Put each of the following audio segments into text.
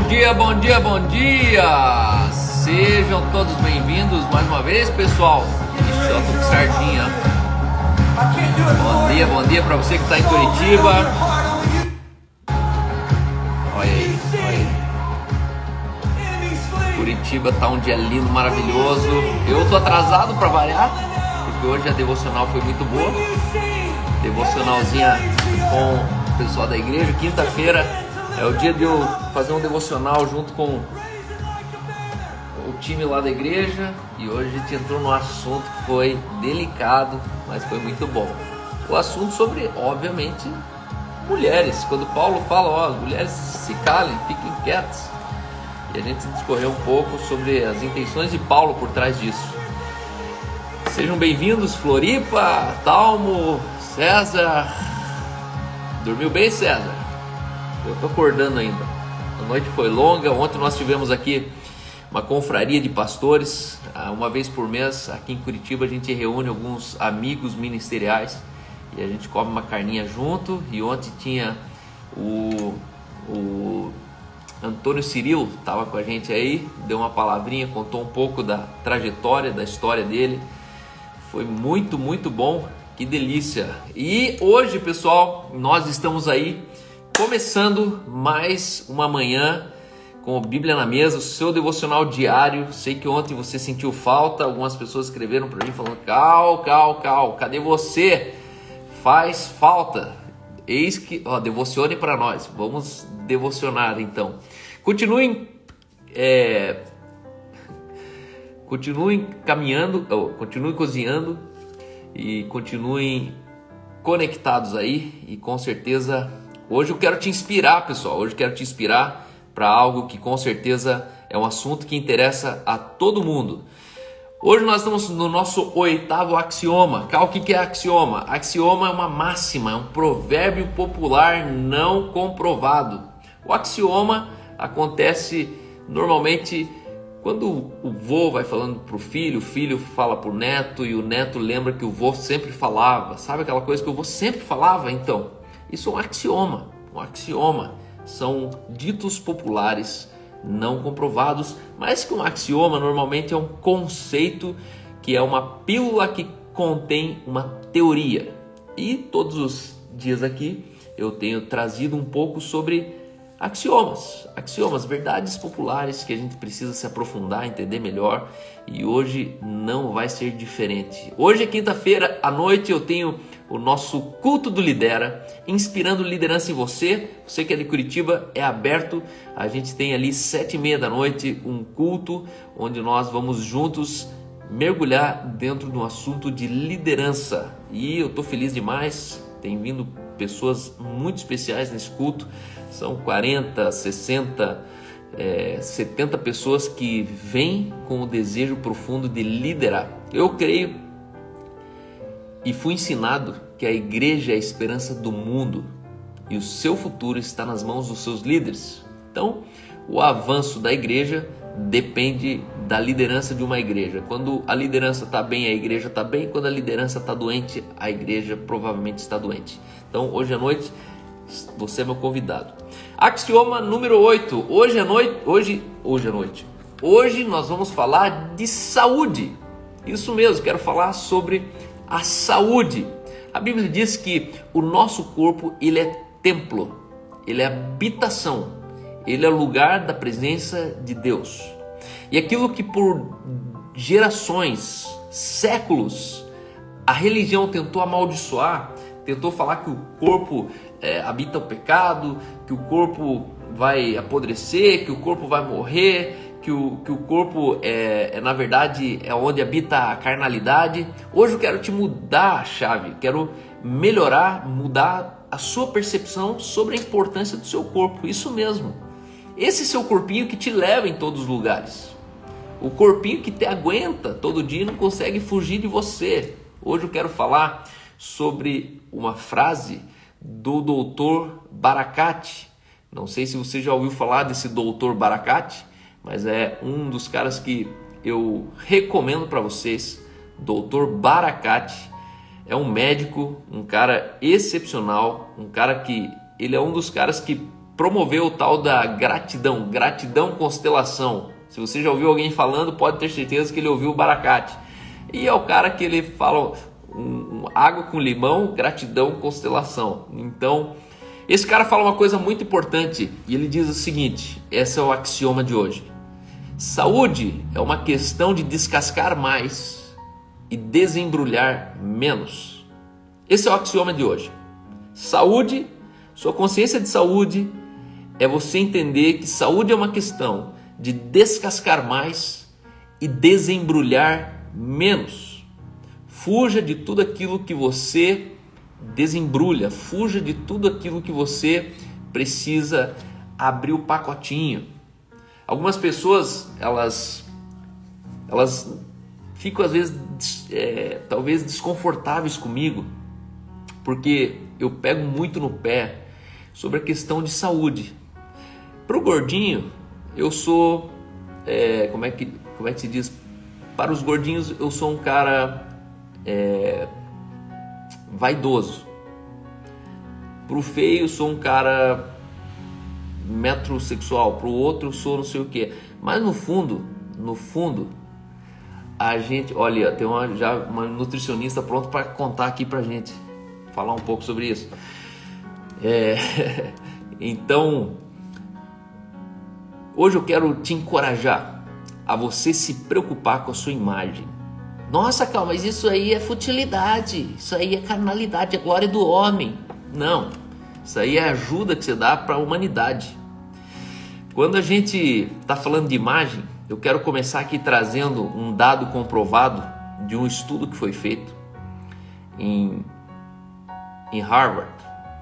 dia, bom dia, bom dia! Sejam todos bem-vindos mais uma vez, pessoal. Ixi, eu tô com sardinha. Bom dia pra você que está em Curitiba. Olha aí, olha aí. Curitiba tá um dia lindo, maravilhoso. Eu tô atrasado para variar, porque hoje a devocional foi muito boa. Devocionalzinha com o pessoal da igreja. Quinta-feira é o dia de eu fazer um devocional junto com o time lá da igreja. E hoje a gente entrou num assunto que foi delicado, mas foi muito bom. O assunto sobre, obviamente, mulheres. Quando Paulo fala, ó, mulheres se calem, fiquem quietas. E a gente discorreu um pouco sobre as intenções de Paulo por trás disso. Sejam bem-vindos, Floripa, Talmo, César. Dormiu bem, César? Eu tô acordando ainda. A noite foi longa. Ontem nós tivemos aqui uma confraria de pastores. Uma vez por mês, aqui em Curitiba, a gente reúne alguns amigos ministeriais e a gente come uma carninha junto. E ontem tinha o Antônio Cirilo, estava com a gente aí, deu uma palavrinha, contou um pouco da trajetória, da história dele. Foi muito, muito bom. Que delícia! E hoje, pessoal, nós estamos aí começando mais uma manhã com a Bíblia na mesa, o seu devocional diário. Sei que ontem você sentiu falta, algumas pessoas escreveram para mim falando: Cal, cadê você? Faz falta. Eis que, ó, devocione para nós. Vamos devocionar então. Continuem caminhando, continuem cozinhando e continuem conectados aí. E com certeza hoje eu quero te inspirar, pessoal. Hoje eu quero te inspirar para algo que com certeza é um assunto que interessa a todo mundo. Hoje nós estamos no nosso 8º axioma. Cal, o que é axioma? Axioma é uma máxima, é um provérbio popular não comprovado. O axioma acontece normalmente quando o vô vai falando para o filho fala para o neto e o neto lembra que o vô sempre falava. Sabe aquela coisa que o vô sempre falava? Então, isso é um axioma. Um axioma são ditos populares não comprovados, mas que um axioma normalmente é um conceito, que é uma pílula que contém uma teoria. E todos os dias aqui eu tenho trazido um pouco sobre axiomas, verdades populares que a gente precisa se aprofundar, entender melhor, e hoje não vai ser diferente. Hoje é quinta-feira à noite, eu tenho o nosso culto do Lidera, inspirando liderança em você. Você que é de Curitiba, é aberto. A gente tem ali 7h30 da noite um culto onde nós vamos juntos mergulhar dentro de um assunto de liderança. E eu estou feliz demais, tem vindo pessoas muito especiais nesse culto. São 40, 60, 70 pessoas que vêm com o desejo profundo de liderar. Eu creio e fui ensinado que a igreja é a esperança do mundo e o seu futuro está nas mãos dos seus líderes. Então, o avanço da igreja depende da liderança de uma igreja. Quando a liderança está bem, a igreja está bem. Quando a liderança está doente, a igreja provavelmente está doente. Então, hoje à noite, você é meu convidado. Axioma número 8. Hoje nós vamos falar de saúde. Isso mesmo, quero falar sobre a saúde. A Bíblia diz que o nosso corpo, ele é templo, ele é habitação, ele é lugar da presença de Deus. E aquilo que por gerações, séculos, a religião tentou amaldiçoar, tentou falar que o corpo habita o pecado, que o corpo vai apodrecer, que o corpo vai morrer, que o corpo na verdade é onde habita a carnalidade. Hoje eu quero te mudar a chave, quero melhorar, mudar a sua percepção sobre a importância do seu corpo. Isso mesmo, esse seu corpinho que te leva em todos os lugares, o corpinho que te aguenta todo dia e não consegue fugir de você. Hoje eu quero falar sobre uma frase do Dr. Barakat. Não sei se você já ouviu falar desse Dr. Barakat, mas é um dos caras que eu recomendo para vocês. Dr. Barakat é um médico, um cara excepcional, um cara que ele é um dos caras que promoveu o tal da gratidão, gratidão constelação. Se você já ouviu alguém falando, pode ter certeza que ele ouviu o Barakat. E é o cara que ele fala água com limão, gratidão, constelação. Então, esse cara fala uma coisa muito importante e ele diz o seguinte, esse é o axioma de hoje. Saúde é uma questão de descascar mais e desembrulhar menos. Esse é o axioma de hoje. Saúde, sua consciência de saúde é você entender que saúde é uma questão de descascar mais e desembrulhar menos. Fuja de tudo aquilo que você desembrulha, fuja de tudo aquilo que você precisa abrir o pacotinho. Algumas pessoas, elas ficam às vezes talvez desconfortáveis comigo, porque eu pego muito no pé sobre a questão de saúde. Para o gordinho, eu sou, como é que se diz? Para os gordinhos, eu sou um cara vaidoso. Para o feio, eu sou um cara metrosexual. Para o outro, eu sou não sei o que. Mas no fundo, a gente, olha, tem uma nutricionista pronta para contar aqui pra gente, falar um pouco sobre isso. Então, hoje eu quero te encorajar a você se preocupar com a sua imagem. Nossa, Cal, mas isso aí é futilidade, isso aí é carnalidade, é glória do homem. Não, isso aí é ajuda que você dá para a humanidade. Quando a gente está falando de imagem, eu quero começar aqui trazendo um dado comprovado de um estudo que foi feito em Harvard,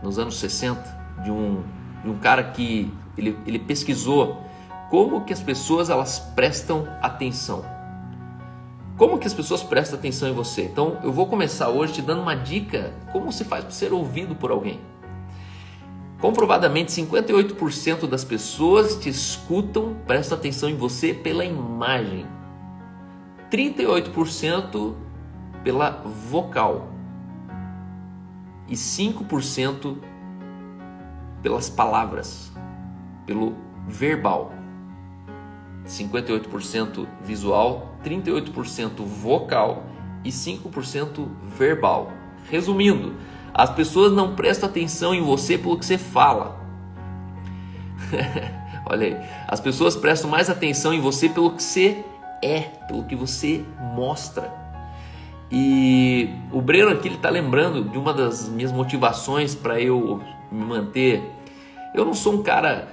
nos anos 60, de um cara que ele pesquisou como que as pessoas elas prestam atenção. Como que as pessoas prestam atenção em você? Então eu vou começar hoje te dando uma dica como se faz para ser ouvido por alguém. Comprovadamente 58% das pessoas te escutam, prestam atenção em você pela imagem. 38% pela vocal. E 5% pelas palavras, pelo verbal. 58% visual, 38% vocal e 5% verbal. Resumindo, as pessoas não prestam atenção em você pelo que você fala. Olha aí, as pessoas prestam mais atenção em você pelo que você é, pelo que você mostra. E o Breno aqui ele está lembrando de uma das minhas motivações para eu me manter. Eu não sou um cara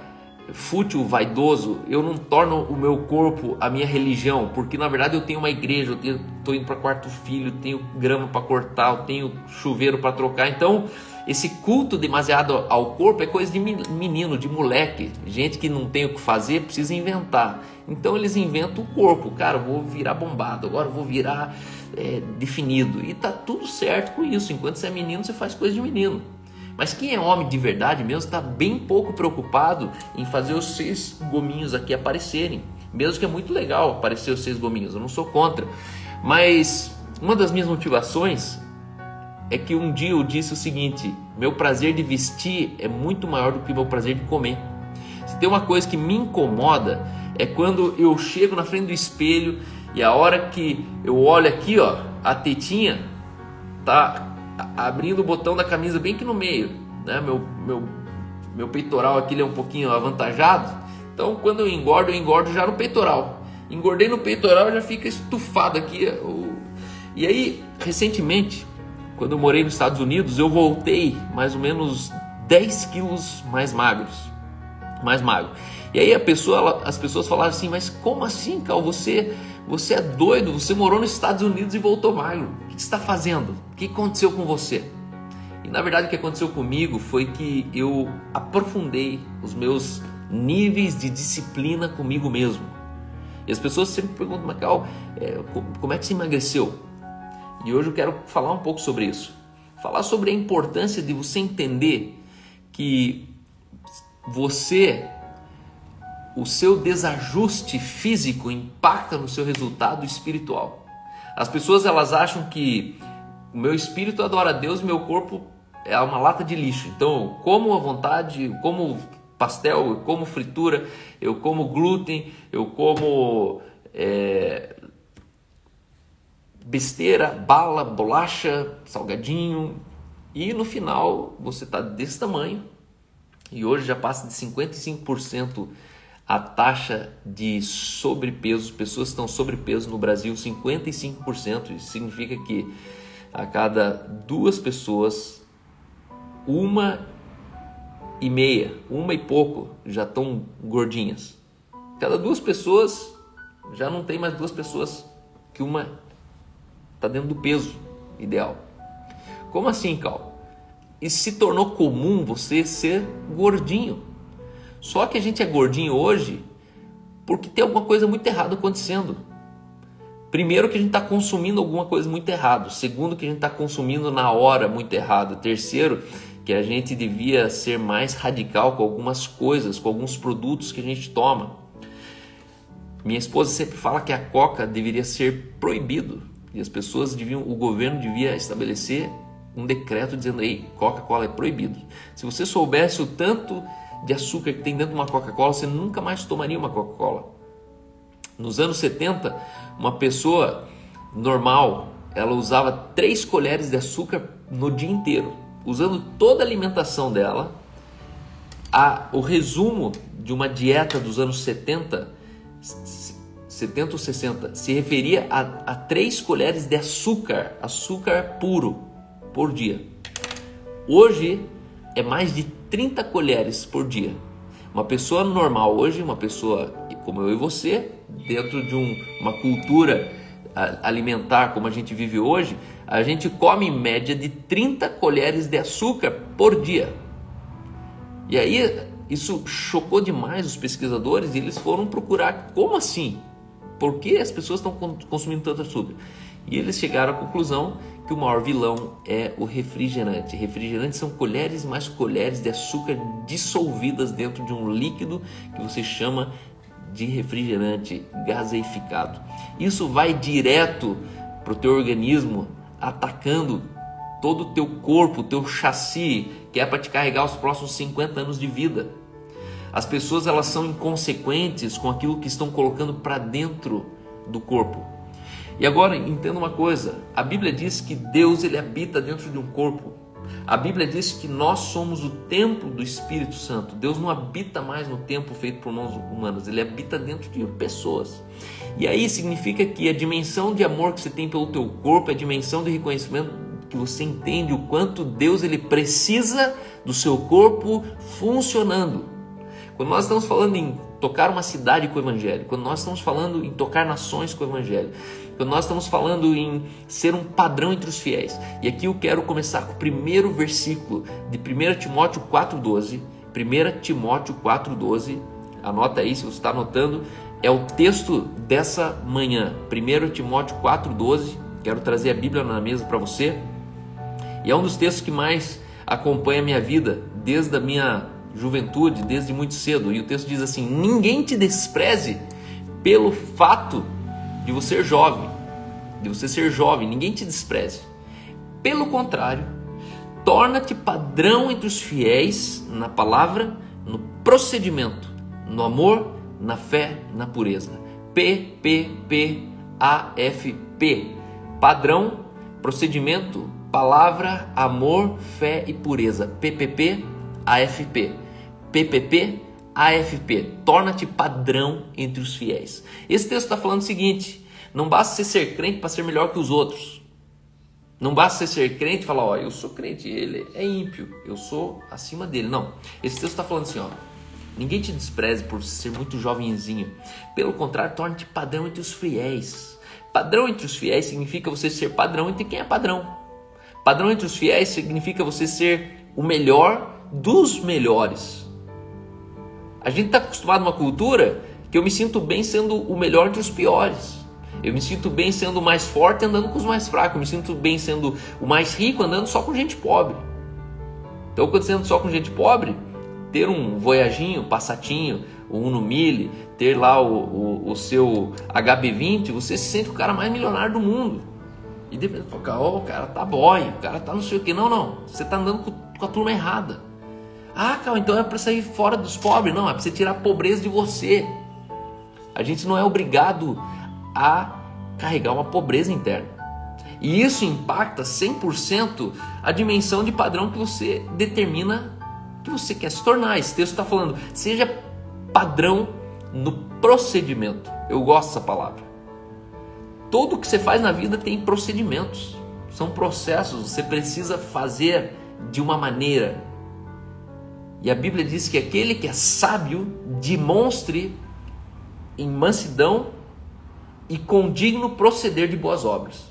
fútil, vaidoso, eu não torno o meu corpo a minha religião, porque na verdade eu tenho uma igreja, eu estou indo para quarto filho, tenho grama para cortar, eu tenho chuveiro para trocar. Então esse culto demasiado ao corpo é coisa de menino, de moleque, gente que não tem o que fazer, precisa inventar. Então eles inventam o corpo, cara, eu vou virar bombado, agora eu vou virar definido, e tá tudo certo com isso. Enquanto você é menino, você faz coisa de menino. Mas quem é homem de verdade mesmo está bem pouco preocupado em fazer os 6 gominhos aqui aparecerem. Mesmo que é muito legal aparecer os 6 gominhos, eu não sou contra. Mas uma das minhas motivações é que um dia eu disse o seguinte: meu prazer de vestir é muito maior do que o meu prazer de comer. Se tem uma coisa que me incomoda é quando eu chego na frente do espelho e a hora que eu olho aqui, ó, a tetinha tá abrindo o botão da camisa bem aqui no meio, né? Meu peitoral aqui ele é um pouquinho avantajado, então quando eu engordo já no peitoral. Engordei no peitoral, já fica estufado aqui. E aí, recentemente, quando eu morei nos Estados Unidos, eu voltei mais ou menos 10 quilos mais magro. E aí as pessoas falaram assim: mas como assim, Cal? Você é doido, você morou nos Estados Unidos e voltou magro. O que você está fazendo? O que aconteceu com você? E na verdade o que aconteceu comigo foi que eu aprofundei os meus níveis de disciplina comigo mesmo. E as pessoas sempre perguntam: mas Cal, como é que você emagreceu? E hoje eu quero falar um pouco sobre isso. Falar sobre a importância de você entender que o seu desajuste físico impacta no seu resultado espiritual. As pessoas elas acham que o meu espírito adora a Deus e meu corpo é uma lata de lixo. Então eu como à vontade, como pastel, eu como fritura, eu como glúten, eu como besteira, bala, bolacha, salgadinho, e no final você está desse tamanho, e hoje já passa de 55% a taxa de sobrepeso, pessoas que estão sobrepeso no Brasil, 55%, isso significa que a cada 2 pessoas, uma e pouco já estão gordinhas. Cada 2 pessoas, já não tem mais 2 pessoas que uma está dentro do peso ideal. Como assim, Cal? E se tornou comum você ser gordinho. Só que a gente é gordinho hoje porque tem alguma coisa muito errada acontecendo. Primeiro, que a gente está consumindo alguma coisa muito errada. Segundo, que a gente está consumindo na hora muito errado. Terceiro, que a gente devia ser mais radical com algumas coisas, com alguns produtos que a gente toma. Minha esposa sempre fala que a Coca deveria ser proibido. E as pessoas o governo devia estabelecer um decreto dizendo: ei, Coca-Cola é proibido. Se você soubesse o tanto de açúcar que tem dentro de uma Coca-Cola, você nunca mais tomaria uma Coca-Cola. Nos anos 70, uma pessoa normal, ela usava 3 colheres de açúcar no dia inteiro. Usando toda a alimentação dela, o resumo de uma dieta dos anos 70 ou 60, se referia a 3 colheres de açúcar puro por dia. Hoje é mais de 30 colheres por dia. Uma pessoa normal hoje, uma pessoa como eu e você, dentro de uma cultura alimentar como a gente vive hoje, a gente come em média de 30 colheres de açúcar por dia. E aí isso chocou demais os pesquisadores e eles foram procurar como assim? Por que as pessoas estão consumindo tanto açúcar? E eles chegaram à conclusão que o maior vilão é o refrigerante. Refrigerantes são colheres mais colheres de açúcar dissolvidas dentro de um líquido que você chama de refrigerante gaseificado. Isso vai direto para o teu organismo, atacando todo o teu corpo, o teu chassi, que é para te carregar os próximos 50 anos de vida. As pessoas, elas são inconsequentes com aquilo que estão colocando para dentro do corpo. E agora, entenda uma coisa, a Bíblia diz que Deus, ele habita dentro de um corpo. A Bíblia diz que nós somos o templo do Espírito Santo. Deus não habita mais no templo feito por mãos humanas, ele habita dentro de pessoas. E aí significa que a dimensão de amor que você tem pelo teu corpo, a dimensão de reconhecimento que você entende o quanto Deus, ele precisa do seu corpo funcionando. Quando nós estamos falando em tocar uma cidade com o Evangelho, quando nós estamos falando em tocar nações com o Evangelho, quando nós estamos falando em ser um padrão entre os fiéis. E aqui eu quero começar com o primeiro versículo de 1 Timóteo 4,12. 1 Timóteo 4,12. Anota aí se você está anotando. É o texto dessa manhã. 1 Timóteo 4,12. Quero trazer a Bíblia na mesa para você. E é um dos textos que mais acompanha a minha vida desde a minha juventude, desde muito cedo. E o texto diz assim: ninguém te despreze pelo fato de você ser jovem, ninguém te despreze. Pelo contrário, torna-te padrão entre os fiéis na palavra, no procedimento, no amor, na fé, na pureza. PPPAFP. Padrão, procedimento, palavra, amor, fé e pureza. PPPAFP. PPPAFP. Torna-te padrão entre os fiéis. Esse texto está falando o seguinte: não basta você ser crente para ser melhor que os outros. Não basta você ser crente e falar: ó, eu sou crente, ele é ímpio, eu sou acima dele. Não. Esse texto está falando assim, ó: ninguém te despreze por ser muito jovenzinho. Pelo contrário, torne-te padrão entre os fiéis. Padrão entre os fiéis significa você ser padrão entre quem é padrão. Padrão entre os fiéis significa você ser o melhor dos melhores. A gente está acostumado a uma cultura que eu me sinto bem sendo o melhor entre os piores. Eu me sinto bem sendo o mais forte andando com os mais fracos. Eu me sinto bem sendo o mais rico andando só com gente pobre. Então, quando você anda só com gente pobre, ter um Voyaginho, Passatinho, um Uno Mille, ter lá o seu HB20, você se sente o cara mais milionário do mundo. E depois, o cara tá boy, o cara tá não sei o que. Não, você tá andando com a turma errada. Ah, Cal, então é para sair fora dos pobres. Não, é para você tirar a pobreza de você. A gente não é obrigado a carregar uma pobreza interna. E isso impacta 100% a dimensão de padrão que você determina que você quer se tornar. Esse texto está falando, seja padrão no procedimento. Eu gosto dessa palavra. Tudo que você faz na vida tem procedimentos. São processos, você precisa fazer de uma maneira. E a Bíblia diz que aquele que é sábio demonstre em mansidão e condigno proceder de boas obras.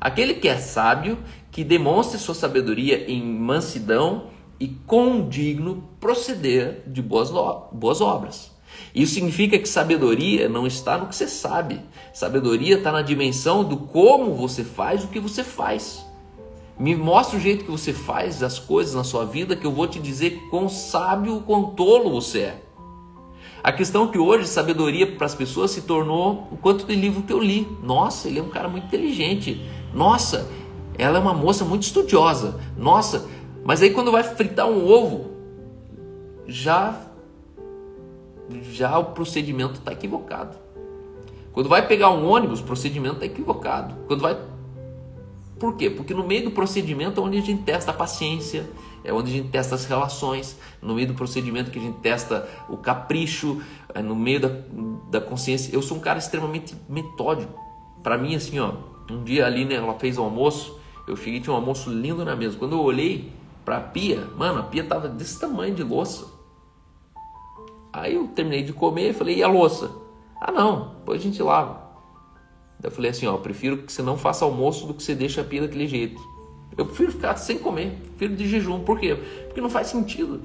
Aquele que é sábio, que demonstre sua sabedoria em mansidão e condigno proceder de boas obras. Isso significa que sabedoria não está no que você sabe. Sabedoria está na dimensão do como você faz o que você faz. Me mostra o jeito que você faz as coisas na sua vida, que eu vou te dizer quão sábio, quão tolo você é. A questão é que hoje sabedoria para as pessoas se tornou o quanto de livro que eu li. Nossa, ele é um cara muito inteligente. Nossa, ela é uma moça muito estudiosa. Nossa, mas aí quando vai fritar um ovo, já o procedimento está equivocado. Quando vai pegar um ônibus, o procedimento está equivocado. Por quê? Porque no meio do procedimento é onde a gente testa a paciência, é onde a gente testa as relações, no meio do procedimento que a gente testa o capricho, no meio da consciência. Eu sou um cara extremamente metódico. Para mim, assim, ó, um dia a Aline, ela fez o almoço, eu cheguei e tinha um almoço lindo na mesa. Quando eu olhei para a pia, mano, a pia tava desse tamanho de louça. Aí eu terminei de comer e falei, e a louça? Ah não, depois a gente lava. Daí eu falei assim, ó, eu prefiro que você não faça almoço do que você deixe a pia daquele jeito. Eu prefiro ficar sem comer, prefiro de jejum. Por quê? Porque não faz sentido.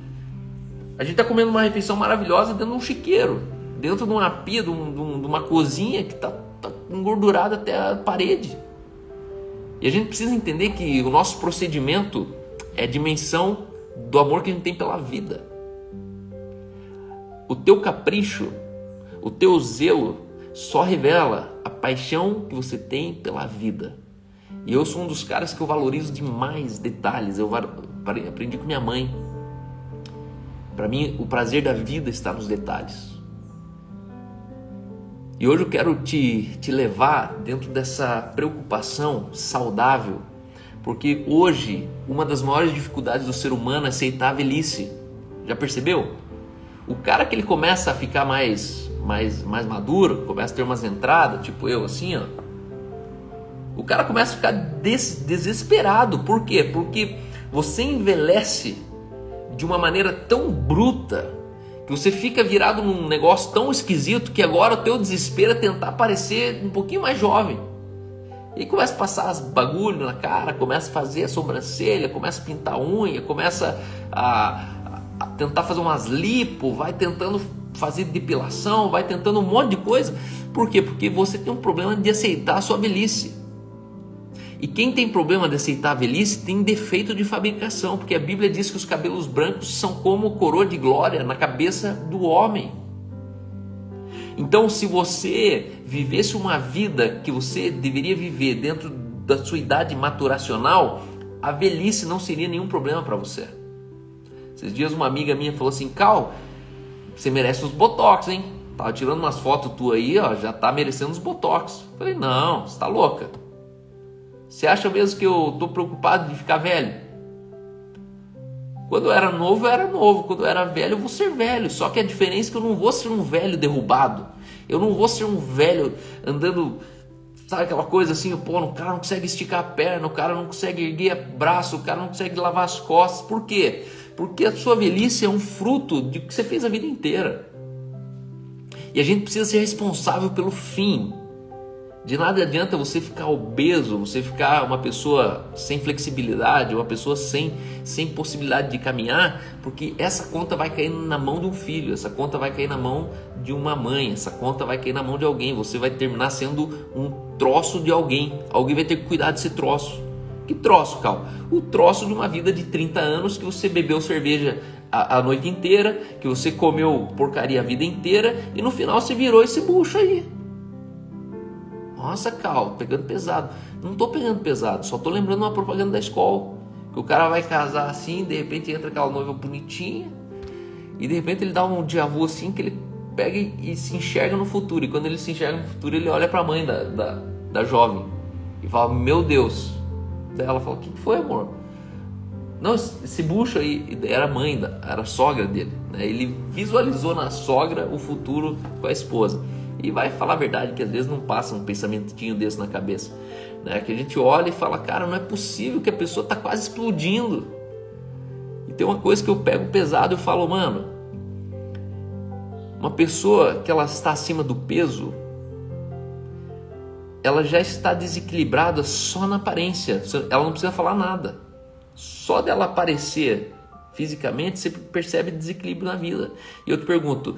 A gente tá comendo uma refeição maravilhosa dentro de um chiqueiro, dentro de uma pia, de uma cozinha que tá engordurada até a parede. E a gente precisa entender que o nosso procedimento é a dimensão do amor que a gente tem pela vida. O teu capricho, o teu zelo só revela a paixão que você tem pela vida. E eu sou um dos caras que eu valorizo demais detalhes. Eu aprendi com minha mãe. Para mim, o prazer da vida está nos detalhes. E hoje eu quero te levar dentro dessa preocupação saudável, porque hoje uma das maiores dificuldades do ser humano é aceitar a velhice. Já percebeu? O cara que ele começa a ficar mais maduro, começa a ter umas entradas, tipo eu assim, ó. O cara começa a ficar desesperado. Por quê? Porque você envelhece de uma maneira tão bruta que você fica virado num negócio tão esquisito que agora o teu desespero é tentar parecer um pouquinho mais jovem. E aí começa a passar os bagulho na cara, começa a fazer a sobrancelha, começa a pintar a unha, começa a tentar fazer umas lipo, vai tentando fazer depilação, vai tentando um monte de coisa. Por quê? Porque você tem um problema de aceitar a sua velhice. E quem tem problema de aceitar a velhice tem defeito de fabricação, porque a Bíblia diz que os cabelos brancos são como coroa de glória na cabeça do homem. Então, se você vivesse uma vida que você deveria viver dentro da sua idade maturacional, a velhice não seria nenhum problema para você. Esses dias uma amiga minha falou assim, Cal, você merece uns botox, hein? Tava tirando umas fotos tuas aí, ó, já tá merecendo uns botox. Falei, não, você tá louca? Você acha mesmo que eu tô preocupado de ficar velho? Quando eu era novo, eu era novo. Quando eu era velho, eu vou ser velho. Só que a diferença é que eu não vou ser um velho derrubado. Eu não vou ser um velho andando, sabe aquela coisa assim, pô, o cara não consegue esticar a perna, o cara não consegue erguer o braço, o cara não consegue lavar as costas. Por quê? Porque a sua velhice é um fruto de que você fez a vida inteira. E a gente precisa ser responsável pelo fim. De nada adianta você ficar obeso, você ficar uma pessoa sem flexibilidade, uma pessoa sem possibilidade de caminhar, porque essa conta vai cair na mão de um filho, essa conta vai cair na mão de uma mãe, essa conta vai cair na mão de alguém. Você vai terminar sendo um troço de alguém. Alguém vai ter que cuidar desse troço. Que troço, Cal? O troço de uma vida de 30 anos que você bebeu cerveja a noite inteira, que você comeu porcaria a vida inteira e no final você virou esse bucho aí. Nossa, Cal, pegando pesado. Não tô pegando pesado, só tô lembrando uma propaganda da escola. Que o cara vai casar assim, de repente entra aquela noiva bonitinha, e de repente ele dá um déjà vu assim, que ele pega e se enxerga no futuro. E quando ele se enxerga no futuro, ele olha pra mãe da jovem e fala, meu Deus. Daí ela fala, o que foi, amor? Não, esse bucho aí era a mãe, era a sogra dele, né? Ele visualizou na sogra o futuro com a esposa. E vai falar a verdade que às vezes não passa um pensamentinho desse na cabeça, né? Que a gente olha e fala, cara, não é possível, que a pessoa está quase explodindo. E tem uma coisa que eu pego pesado e falo, mano, uma pessoa que ela está acima do peso, ela já está desequilibrada só na aparência, ela não precisa falar nada. Só dela aparecer fisicamente, você percebe desequilíbrio na vida. E eu te pergunto,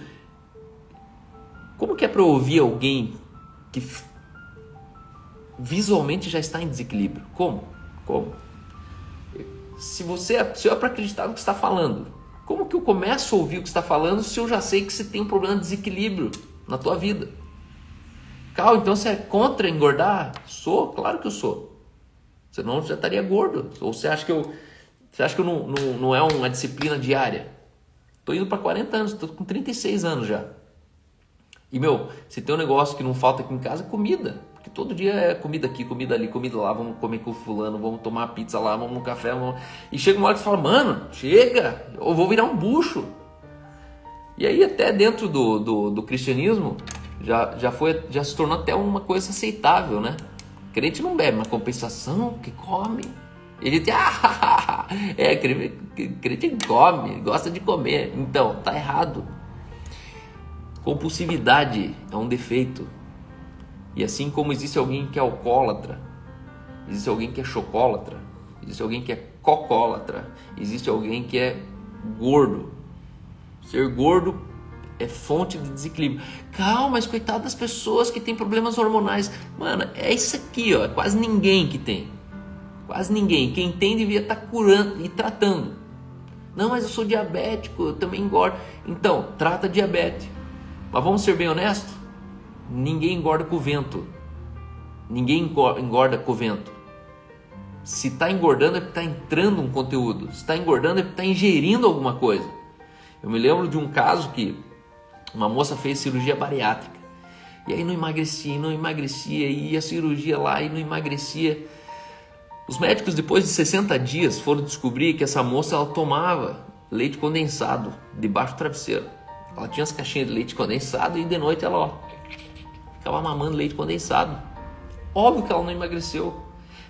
como que é para ouvir alguém que visualmente já está em desequilíbrio? Como? Se é para acreditar no que está falando, como que eu começo a ouvir o que está falando se eu já sei que você tem um problema de desequilíbrio na tua vida? Cal, então você é contra engordar? Sou, claro que eu sou. Senão eu já estaria gordo. Ou você acha que não é uma disciplina diária? Estou indo para 40 anos, estou com 36 anos já. E, se tem um negócio que não falta aqui em casa, é comida. Porque todo dia é comida aqui, comida ali, comida lá. Vamos comer com fulano, vamos tomar pizza lá, vamos no café. E chega uma hora que você fala, mano, chega, eu vou virar um bucho. E aí até dentro do cristianismo, já se tornou até uma coisa aceitável, né? Crente não bebe, mas compensação que come. Ele diz, crente come, gosta de comer. Então, tá errado. Compulsividade é um defeito. E assim como existe alguém que é alcoólatra, existe alguém que é chocólatra, existe alguém que é cocólatra, existe alguém que é gordo. Ser gordo é fonte de desequilíbrio. Calma, mas coitado das pessoas que têm problemas hormonais. Mano, é isso aqui, ó. É quase ninguém que tem. Quase ninguém. Quem tem devia estar curando e tratando. Não, mas eu sou diabético, eu também engordo. Então, trata diabetes. Mas vamos ser bem honestos? Ninguém engorda com o vento. Ninguém engorda com o vento. Se está engordando é porque está entrando um conteúdo. Se está engordando é porque está ingerindo alguma coisa. Eu me lembro de um caso que uma moça fez cirurgia bariátrica. E aí não emagrecia, e ia a cirurgia lá e não emagrecia. Os médicos, depois de 60 dias, foram descobrir que essa moça ela tomava leite condensado debaixo do travesseiro. Ela tinha as caixinhas de leite condensado e de noite ela ficava mamando leite condensado. Óbvio que ela não emagreceu.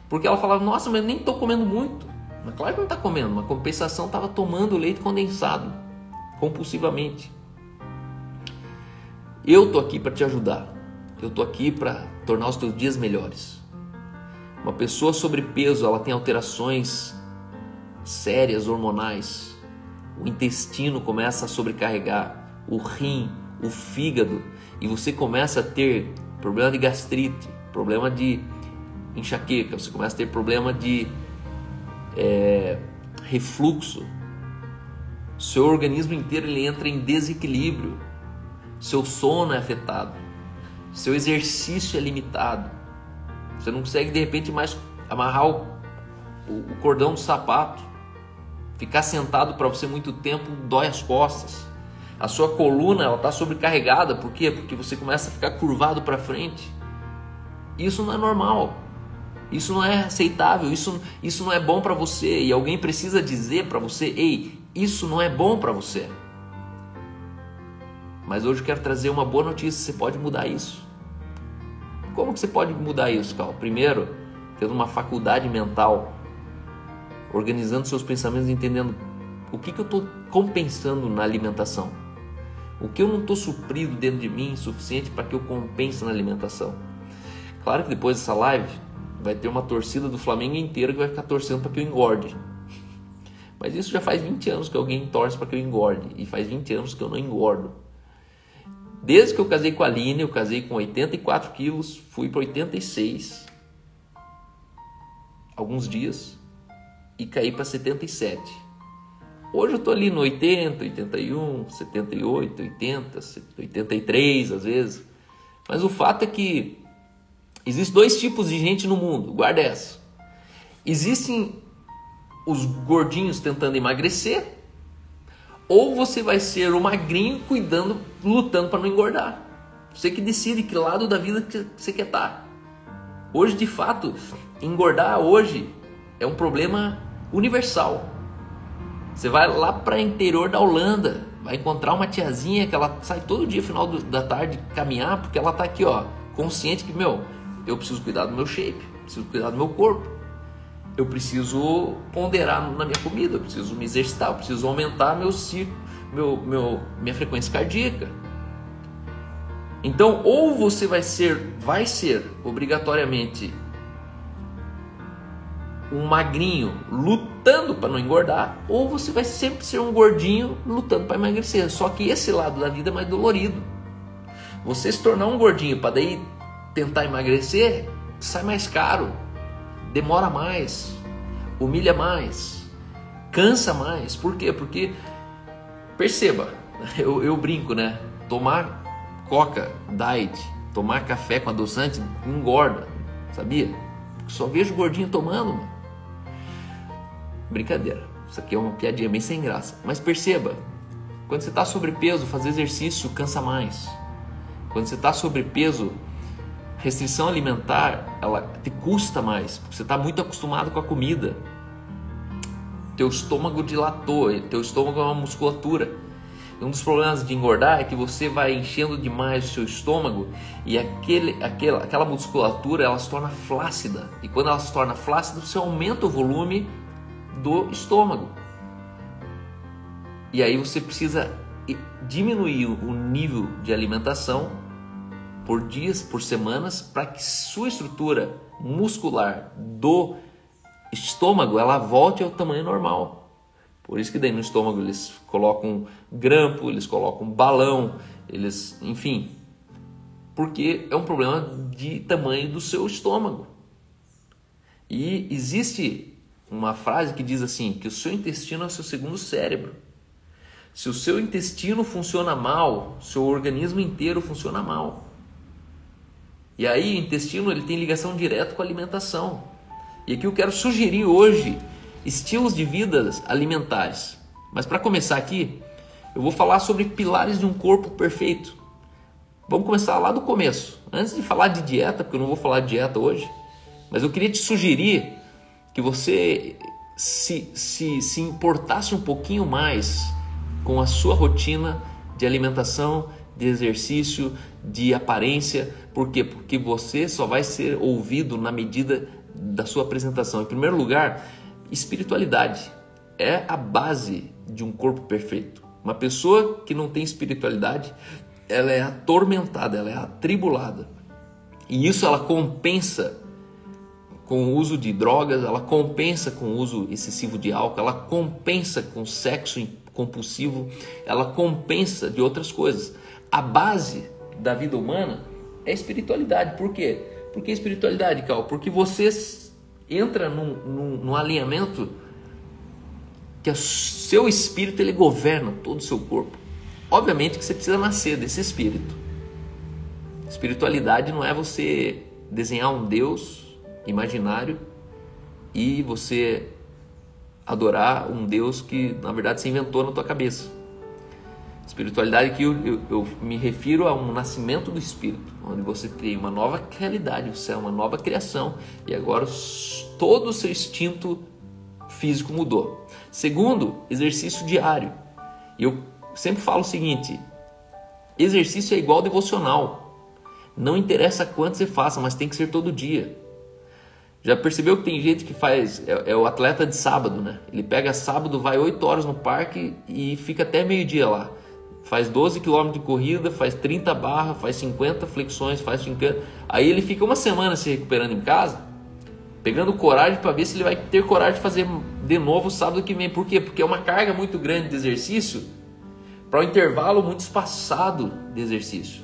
Porque ela falava, nossa, mas eu nem estou comendo muito. Mas claro que não está comendo, uma compensação estava tomando leite condensado compulsivamente. Eu estou aqui para te ajudar. Eu estou aqui para tornar os teus dias melhores. Uma pessoa sobrepeso, ela tem alterações sérias hormonais. O intestino começa a sobrecarregar, o rim, o fígado, e você começa a ter problema de gastrite, problema de enxaqueca, você começa a ter problema de refluxo. Seu organismo inteiro ele entra em desequilíbrio. Seu sono é afetado. Seu exercício é limitado. Você não consegue de repente mais amarrar o cordão do sapato. Ficar sentado para você muito tempo dói as costas. A sua coluna ela está sobrecarregada. Por quê? Porque você começa a ficar curvado para frente. Isso não é normal. Isso não é aceitável. Isso não é bom para você. E alguém precisa dizer para você, ei, isso não é bom para você. Mas hoje eu quero trazer uma boa notícia. Você pode mudar isso. Como que você pode mudar isso, Cal? Primeiro, tendo uma faculdade mental, organizando seus pensamentos, entendendo o que eu estou compensando na alimentação. O que eu não estou suprido dentro de mim suficiente para que eu compense na alimentação. Claro que depois dessa live vai ter uma torcida do Flamengo inteira que vai ficar torcendo para que eu engorde. Mas isso já faz 20 anos que alguém torce para que eu engorde. E faz 20 anos que eu não engordo. Desde que eu casei com a Aline, eu casei com 84 quilos, fui para 86 alguns dias e caí para 77. Hoje eu estou ali no 80, 81, 78, 80, 83 às vezes. Mas o fato é que existem dois tipos de gente no mundo, guarda essa. Existem os gordinhos tentando emagrecer, ou você vai ser o magrinho cuidando, lutando para não engordar. Você que decide que lado da vida que você quer estar. Hoje, de fato, engordar hoje é um problema universal. Você vai lá para o interior da Holanda, vai encontrar uma tiazinha que ela sai todo dia, final da tarde, caminhar, porque ela está aqui, ó, consciente que, eu preciso cuidar do meu shape, preciso cuidar do meu corpo, eu preciso ponderar na minha comida, eu preciso me exercitar, eu preciso aumentar minha frequência cardíaca. Então, ou você vai ser obrigatoriamente um magrinho lutando para não engordar, ou você vai sempre ser um gordinho lutando para emagrecer. Só que esse lado da vida é mais dolorido. Você se tornar um gordinho para daí tentar emagrecer, sai mais caro, demora mais, humilha mais, cansa mais. Por quê? Porque, perceba, eu brinco, né? Tomar Coca Diet, tomar café com adoçante engorda, sabia? Só vejo gordinho tomando, mano. Brincadeira, isso aqui é uma piadinha bem sem graça. Mas perceba, quando você está sobrepeso, fazer exercício cansa mais. Quando você está sobrepeso, restrição alimentar, ela te custa mais, porque você está muito acostumado com a comida. Teu estômago dilatou, teu estômago é uma musculatura. Um dos problemas de engordar é que você vai enchendo demais o seu estômago e aquela musculatura ela se torna flácida. E quando ela se torna flácida, você aumenta o volume do estômago. E aí você precisa diminuir o nível de alimentação por dias, por semanas, para que sua estrutura muscular do estômago ela volte ao tamanho normal. Por isso que daí no estômago eles colocam grampo, eles colocam balão, enfim, porque é um problema de tamanho do seu estômago. E existe uma frase que diz assim, que o seu intestino é o seu segundo cérebro. Se o seu intestino funciona mal, seu organismo inteiro funciona mal. E aí o intestino ele tem ligação direta com a alimentação. E aqui eu quero sugerir hoje estilos de vida alimentares. Mas para começar aqui, eu vou falar sobre pilares de um corpo perfeito. Vamos começar lá do começo. Antes de falar de dieta, porque eu não vou falar de dieta hoje, mas eu queria te sugerir que você se importasse um pouquinho mais com a sua rotina de alimentação, de exercício, de aparência. Por quê? Porque você só vai ser ouvido na medida da sua apresentação. Em primeiro lugar, espiritualidade é a base de um corpo perfeito. Uma pessoa que não tem espiritualidade, ela é atormentada, ela é atribulada. E isso ela compensa com o uso de drogas, ela compensa com o uso excessivo de álcool, ela compensa com sexo compulsivo, ela compensa de outras coisas. A base da vida humana é a espiritualidade. Por quê? Por que espiritualidade, Cal? Porque você entra num alinhamento que o seu espírito ele governa todo o seu corpo. Obviamente que você precisa nascer desse espírito. Espiritualidade não é você desenhar um Deus imaginário e você adorar um Deus que na verdade você inventou na tua cabeça. Espiritualidade que eu me refiro a um nascimento do espírito, onde você tem uma nova realidade, você é uma nova criação e agora todo o seu instinto físico mudou. Segundo, exercício diário. E eu sempre falo o seguinte: exercício é igual devocional. Não interessa quanto você faça, mas tem que ser todo dia. Já percebeu que tem gente que faz, é o atleta de sábado, né? Ele pega sábado, vai 8 horas no parque e fica até meio-dia lá. Faz 12 km de corrida, faz 30 barras, faz 50 flexões, faz 50... Aí ele fica uma semana se recuperando em casa, pegando coragem para ver se ele vai ter coragem de fazer de novo sábado que vem. Por quê? Porque é uma carga muito grande de exercício para um intervalo muito espaçado de exercício.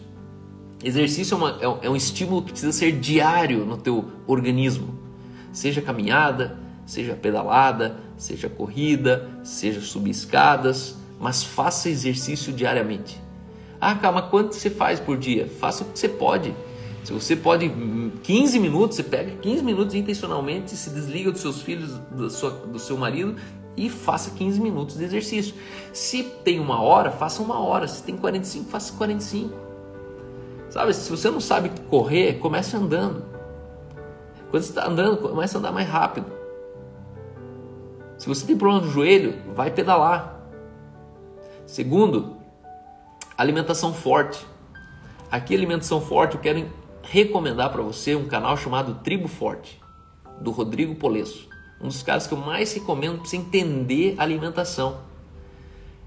Exercício é um estímulo que precisa ser diário no teu organismo. Seja caminhada, seja pedalada, seja corrida, seja subir escadas, mas faça exercício diariamente. Ah, calma, quanto você faz por dia? Faça o que você pode. Se você pode 15 minutos, você pega 15 minutos intencionalmente, se desliga dos seus filhos, do seu marido e faça 15 minutos de exercício. Se tem 1 hora, faça 1 hora. Se tem 45, faça 45. Sabe, se você não sabe correr, comece andando. Quando você está andando, comece a andar mais rápido. Se você tem problema no joelho, vai pedalar. Segundo, alimentação forte. Aqui, alimentação forte, eu quero recomendar para você um canal chamado Tribo Forte, do Rodrigo Polesso. Um dos caras que eu mais recomendo para você entender a alimentação.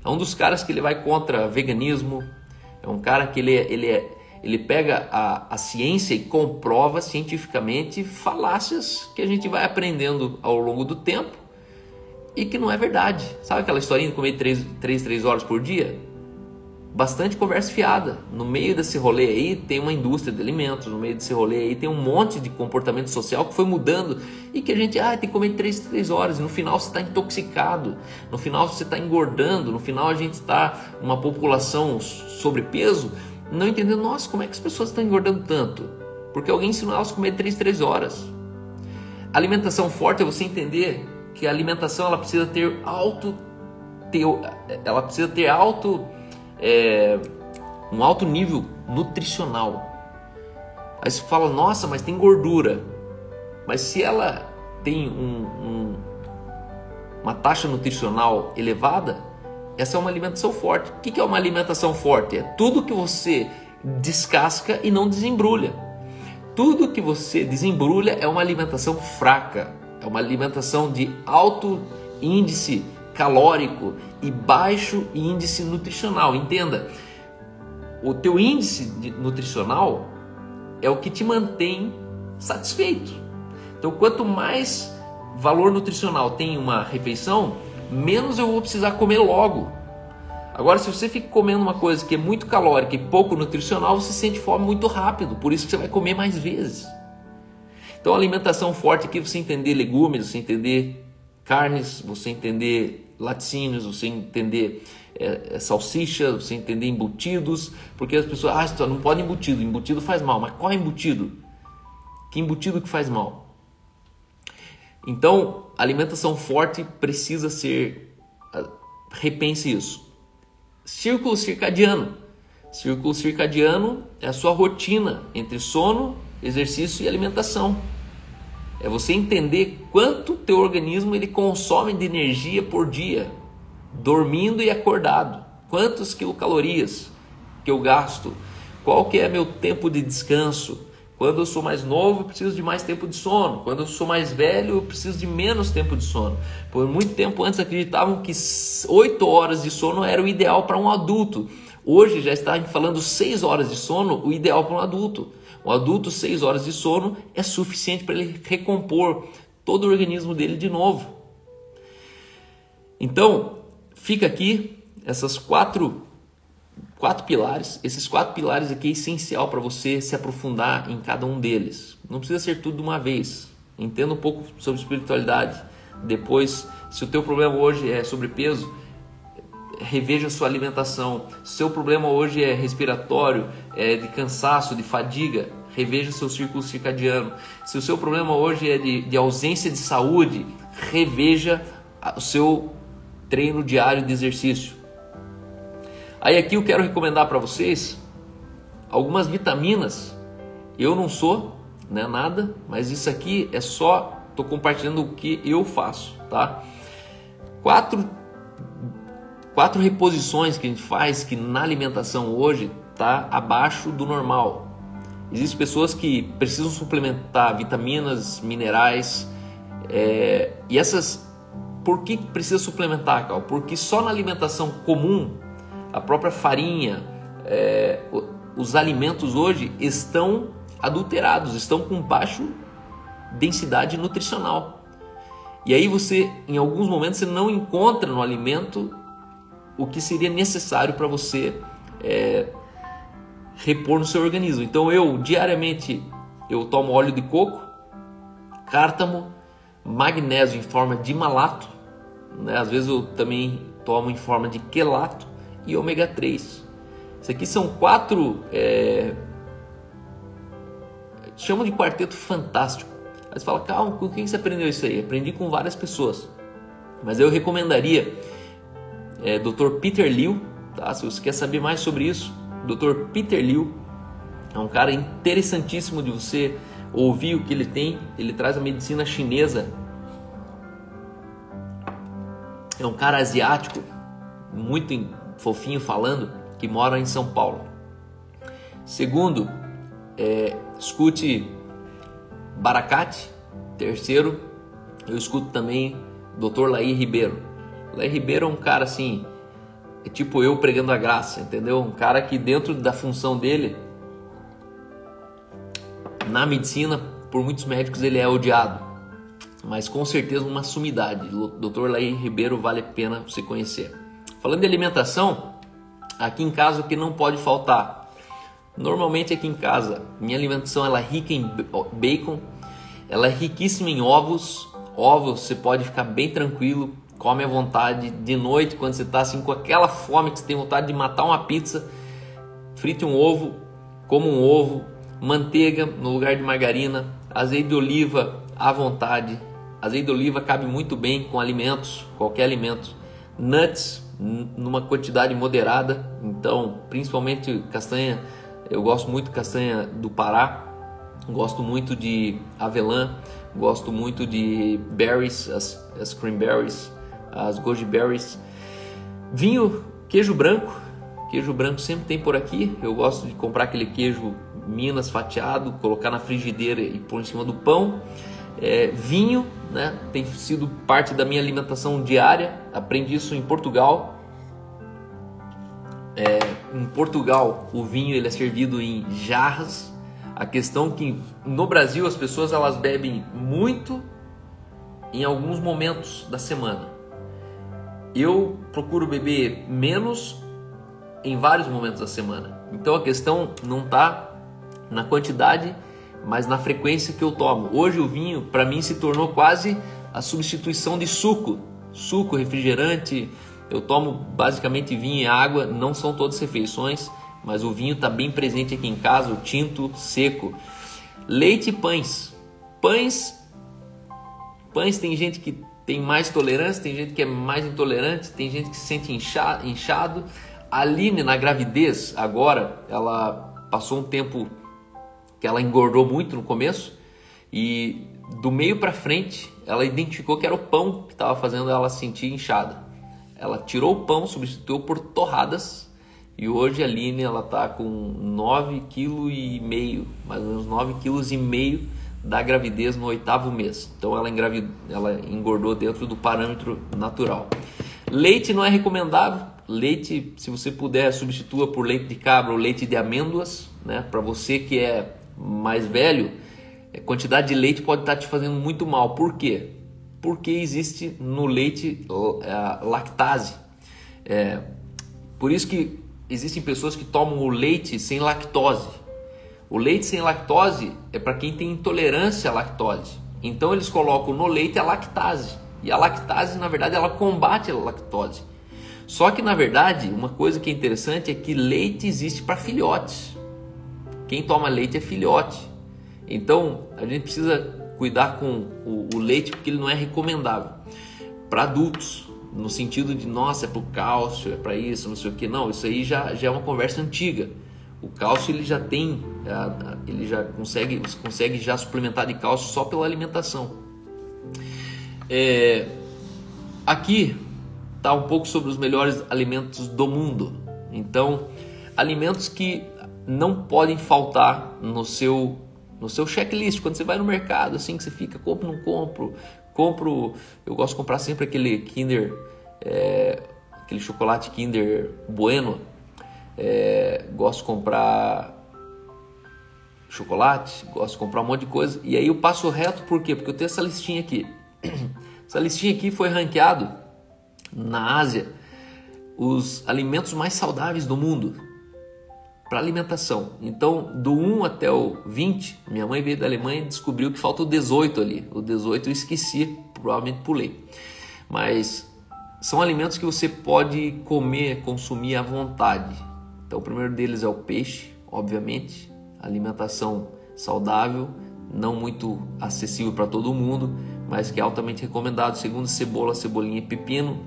É um dos caras que ele vai contra veganismo. É um cara que ele pega a ciência e comprova cientificamente falácias que a gente vai aprendendo ao longo do tempo e que não é verdade. Sabe aquela historinha de comer 3 horas por dia? Bastante conversa fiada. No meio desse rolê aí tem uma indústria de alimentos, no meio desse rolê aí tem um monte de comportamento social que foi mudando e que a gente tem que comer 3 horas e no final você está intoxicado, no final você está engordando, no final a gente está uma população sobrepeso, não entendendo, nossa, como é que as pessoas estão engordando tanto? Porque alguém ensinou elas a comer 3 horas. Alimentação forte é você entender que a alimentação ela precisa ter um alto nível nutricional. Aí você fala, nossa, mas tem gordura. Mas se ela tem uma taxa nutricional elevada, essa é uma alimentação forte. O que é uma alimentação forte? É tudo que você descasca e não desembrulha. Tudo que você desembrulha é uma alimentação fraca. É uma alimentação de alto índice calórico e baixo índice nutricional. Entenda, o teu índice nutricional é o que te mantém satisfeito. Então, quanto mais valor nutricional tem uma refeição, menos eu vou precisar comer logo. Agora, se você fica comendo uma coisa que é muito calórica e pouco nutricional, você sente fome muito rápido, por isso que você vai comer mais vezes. Então, a alimentação forte aqui, você entender legumes, você entender carnes, você entender laticínios, você entender salsicha, você entender embutidos, porque as pessoas, você não pode embutido faz mal, mas qual é embutido? Que embutido que faz mal? Então, a alimentação forte precisa ser, repense isso. Círculo circadiano. Círculo circadiano é a sua rotina entre sono, exercício e alimentação. É você entender quanto o teu organismo ele consome de energia por dia, dormindo e acordado. Quantas quilocalorias que eu gasto? Qual que é meu tempo de descanso? Quando eu sou mais novo, eu preciso de mais tempo de sono. Quando eu sou mais velho, eu preciso de menos tempo de sono. Por muito tempo antes acreditavam que 8 horas de sono era o ideal para um adulto. Hoje já está falando 6 horas de sono, o ideal para um adulto. Um adulto, 6 horas de sono é suficiente para ele recompor todo o organismo dele de novo. Então, fica aqui essas quatro pilares. Esses 4 pilares aqui é essencial para você se aprofundar em cada um deles. Não precisa ser tudo de uma vez. Entenda um pouco sobre espiritualidade. Depois, se o teu problema hoje é sobrepeso, reveja a sua alimentação. Se o seu problema hoje é respiratório, é de cansaço, de fadiga, reveja seu círculo circadiano. Se o seu problema hoje é de ausência de saúde, reveja o seu treino diário de exercício. Aí aqui eu quero recomendar para vocês algumas vitaminas. Eu não sou nada, mas isso aqui é só, estou compartilhando o que eu faço, tá? 4 reposições que a gente faz que na alimentação hoje está abaixo do normal. Existem pessoas que precisam suplementar vitaminas, minerais, e essas, por que precisa suplementar, Cal? Porque só na alimentação comum, a própria farinha, os alimentos hoje estão adulterados, estão com baixa densidade nutricional. E aí você, em alguns momentos, você não encontra no alimento o que seria necessário para você repor no seu organismo. Então diariamente eu tomo óleo de coco, cártamo, magnésio em forma de malato, né? Às vezes eu também tomo em forma de quelato e ômega 3. Isso aqui são 4 chamam de quarteto fantástico. Aí você fala, calma, com quem você aprendeu isso aí? Aprendi com várias pessoas. Mas eu recomendaria Dr. Peter Liu, tá? Se você quer saber mais sobre isso, Dr. Peter Liu é um cara interessantíssimo de você ouvir o que ele tem. Ele traz a medicina chinesa. É um cara asiático, muito fofinho falando, que mora em São Paulo. Segundo, escute Baracate. Terceiro, eu escuto também Dr. Laí Ribeiro. Laí Ribeiro é um cara assim, é tipo eu pregando a graça, entendeu? Um cara que dentro da função dele, na medicina, por muitos médicos ele é odiado, mas com certeza uma sumidade. Dr. Laí Ribeiro vale a pena você conhecer. Falando de alimentação, aqui em casa o que não pode faltar? Normalmente aqui em casa, minha alimentação ela é rica em bacon, ela é riquíssima em ovos. Ovos você pode ficar bem tranquilo, come à vontade. De noite, quando você está assim com aquela fome que você tem vontade de matar uma pizza, frite um ovo, coma um ovo. Manteiga no lugar de margarina, azeite de oliva à vontade. Azeite de oliva cabe muito bem com alimentos, qualquer alimento. Nuts numa quantidade moderada, então principalmente castanha, eu gosto muito de castanha do Pará, gosto muito de avelã, gosto muito de berries, as cranberries, as goji berries. Vinho, queijo branco sempre tem por aqui. Eu gosto de comprar aquele queijo Minas fatiado, colocar na frigideira e pôr em cima do pão. Vinho, né, tem sido parte da minha alimentação diária. Aprendi isso em Portugal. Em Portugal o vinho ele é servido em jarras. A questão que no Brasil as pessoas elas bebem muito em alguns momentos da semana. Eu procuro beber menos em vários momentos da semana. Então a questão não está na quantidade, mas na frequência que eu tomo. Hoje o vinho para mim se tornou quase a substituição de suco, refrigerante. Eu tomo basicamente vinho e água, não são todas refeições, mas o vinho está bem presente aqui em casa, o tinto seco. Leite e pães. Pães tem gente que tem mais tolerância, tem gente que é mais intolerante, tem gente que se sente inchado. A Aline na gravidez, agora, ela passou um tempo que ela engordou muito no começo e do meio para frente ela identificou que era o pão que estava fazendo ela se sentir inchada. Ela tirou o pão, substituiu por torradas e hoje a Aline ela está com 9,5 kg, mais ou menos 9,5 kg da gravidez no 8º mês. Então ela engordou dentro do parâmetro natural. Leite não é recomendável. Leite, se você puder, substitua por leite de cabra ou leite de amêndoas, né? Para você que é mais velho, a quantidade de leite pode estar te fazendo muito mal. Por quê? Porque existe no leite lactase. Por isso que existem pessoas que tomam o leite sem lactose. O leite sem lactose é para quem tem intolerância à lactose. Então eles colocam no leite a lactase. E a lactase, na verdade, ela combate a lactose. Só que, na verdade, uma coisa que é interessante é que leite existe para filhotes. Quem toma leite é filhote. Então, a gente precisa cuidar com o leite porque ele não é recomendável para adultos. No sentido de, nossa, é para o cálcio, é para isso, não sei o que. Não, isso aí já é uma conversa antiga. O cálcio ele já tem, ele já consegue já suplementar de cálcio só pela alimentação. Aqui está um pouco sobre os melhores alimentos do mundo. Então, alimentos que não podem faltar no seu checklist. Quando você vai no mercado, assim que você fica, compro, não compro. Eu gosto de comprar sempre aquele Kinder, aquele chocolate Kinder Bueno. Gosto de comprar chocolate, gosto de comprar um monte de coisa. E aí eu passo reto, por quê? Porque eu tenho essa listinha aqui. Essa listinha aqui foi ranqueado na Ásia os alimentos mais saudáveis do mundo para alimentação. Então, do 1 até o 20, minha mãe veio da Alemanha e descobriu que falta o 18 ali. O 18 eu esqueci, provavelmente pulei. Mas são alimentos que você pode comer, consumir à vontade. Então, o primeiro deles é o peixe, obviamente. Alimentação saudável, não muito acessível para todo mundo, mas que é altamente recomendado. Segundo, cebola, cebolinha e pepino.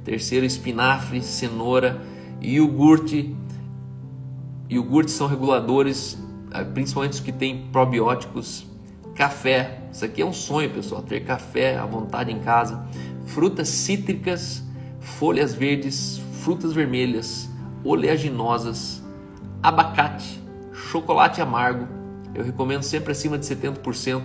Terceiro, espinafre, cenoura e iogurte. Iogurtes são reguladores, principalmente os que têm probióticos. Café, isso aqui é um sonho, pessoal, ter café à vontade em casa. Frutas cítricas, folhas verdes, frutas vermelhas, oleaginosas, abacate, chocolate amargo, eu recomendo sempre acima de 70%,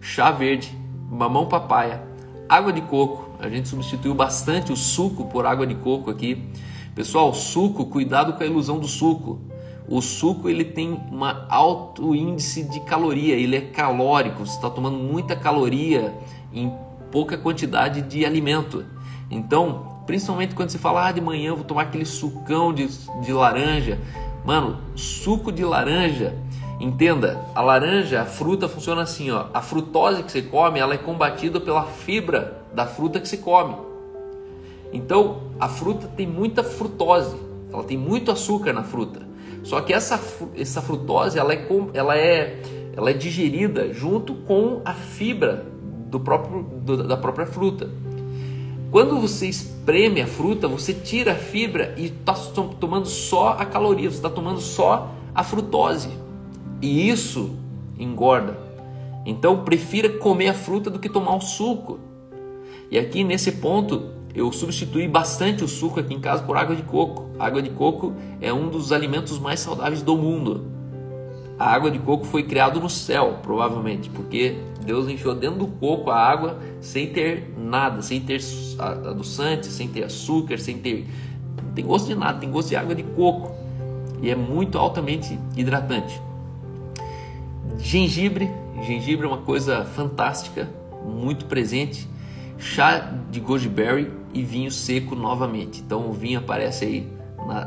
chá verde, mamão papaya, água de coco. A gente substituiu bastante o suco por água de coco aqui. Pessoal, suco, cuidado com a ilusão do suco. O suco ele tem um alto índice de caloria, ele é calórico, você está tomando muita caloria em pouca quantidade de alimento. Então, principalmente quando você fala, de manhã eu vou tomar aquele sucão de laranja. Mano, suco de laranja, entenda, a laranja, a fruta funciona assim, ó. A frutose que você come, ela é combatida pela fibra da fruta que você come. Então, a fruta tem muita frutose, ela tem muito açúcar na fruta. Só que essa frutose, ela é digerida junto com a fibra da própria fruta. Quando você espreme a fruta, você tira a fibra e está tomando só a caloria, você está tomando só a frutose. E isso engorda. Então, prefira comer a fruta do que tomar o suco. E aqui nesse ponto, eu substituí bastante o suco aqui em casa por água de coco. A água de coco é um dos alimentos mais saudáveis do mundo. A água de coco foi criada no céu, provavelmente, porque Deus enfiou dentro do coco a água sem ter nada, sem ter adoçante, sem ter açúcar, não tem gosto de nada, tem gosto de água de coco. E é muito altamente hidratante. Gengibre é uma coisa fantástica, muito presente. Chá de goji berry e vinho seco novamente. Então o vinho aparece aí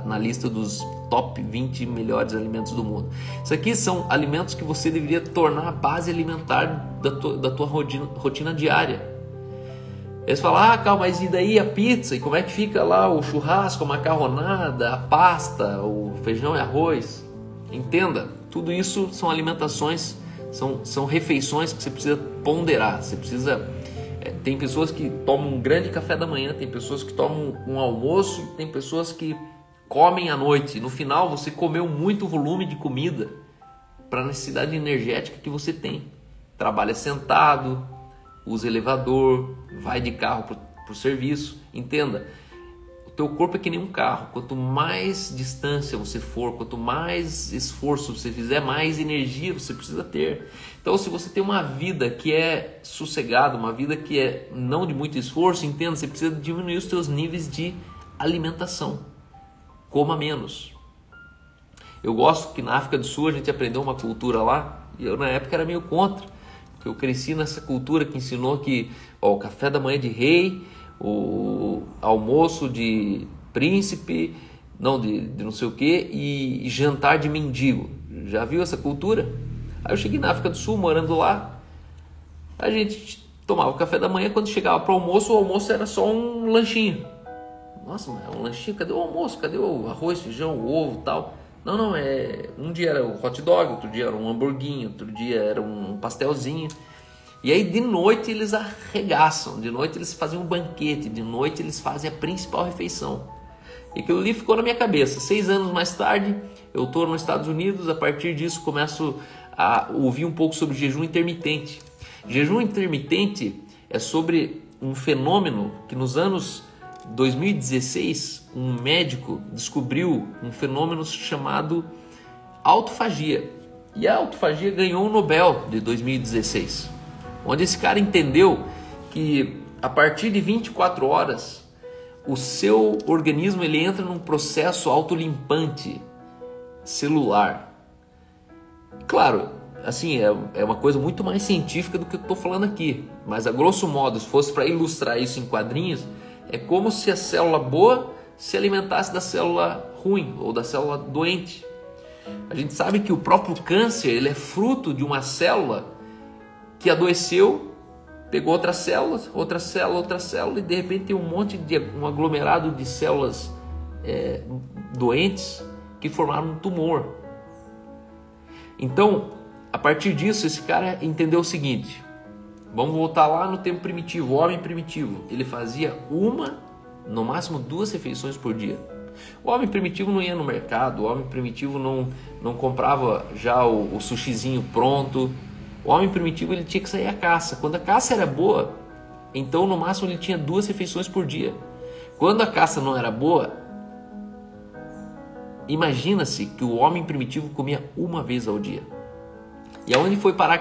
na lista dos top 20 melhores alimentos do mundo. Isso aqui são alimentos que você deveria tornar a base alimentar da tua rotina diária. Eles falam, calma, mas e daí a pizza? E como é que fica lá o churrasco, a macarronada, a pasta, o feijão e arroz? Entenda, tudo isso são alimentações, são refeições que você precisa ponderar, você precisa... Tem pessoas que tomam um grande café da manhã, tem pessoas que tomam um almoço, tem pessoas que comem à noite. No final você comeu muito volume de comida para a necessidade energética que você tem. Trabalha sentado, usa elevador, vai de carro para o serviço. Entenda, o teu corpo é que nem um carro. Quanto mais distância você for, quanto mais esforço você fizer, mais energia você precisa ter. Então, se você tem uma vida que é sossegada, uma vida que é não de muito esforço, entenda, você precisa diminuir os teus níveis de alimentação. Coma menos. Eu gosto que na África do Sul a gente aprendeu uma cultura lá, e eu na época era meio contra, porque eu cresci nessa cultura que ensinou que o café da manhã de rei, o almoço de príncipe, de não sei o que, e jantar de mendigo. Já viu essa cultura? Aí eu cheguei na África do Sul, morando lá, a gente tomava o café da manhã, quando chegava para o almoço era só um lanchinho. Nossa, mas é um lanchinho, cadê o almoço? Cadê o arroz, feijão, o ovo e tal? Não, um dia era o hot dog, outro dia era um hamburguinho, outro dia era um pastelzinho. E aí de noite eles arregaçam, de noite eles fazem um banquete, de noite eles fazem a principal refeição. E aquilo ali ficou na minha cabeça. 6 anos mais tarde, eu estou nos Estados Unidos, a partir disso começo a ouvir um pouco sobre jejum intermitente. Jejum intermitente é sobre um fenômeno que nos anos 2016, um médico descobriu um fenômeno chamado autofagia. E a autofagia ganhou o Nobel de 2016, onde esse cara entendeu que a partir de 24 horas o seu organismo ele entra num processo autolimpante celular. Claro, assim, é uma coisa muito mais científica do que eu estou falando aqui, mas a grosso modo, se fosse para ilustrar isso em quadrinhos, é como se a célula boa se alimentasse da célula ruim ou da célula doente. A gente sabe que o próprio câncer ele é fruto de uma célula que adoeceu, pegou outra célula e de repente tem um aglomerado de células doentes que formaram um tumor. Então, a partir disso, esse cara entendeu o seguinte: vamos voltar lá no tempo primitivo, o homem primitivo. Ele fazia uma, no máximo 2 refeições por dia. O homem primitivo não ia no mercado, o homem primitivo não comprava já o sushizinho pronto. O homem primitivo ele tinha que sair à caça. Quando a caça era boa, então no máximo ele tinha 2 refeições por dia. Quando a caça não era boa, imagina-se que o homem primitivo comia uma vez ao dia. E aonde foi parar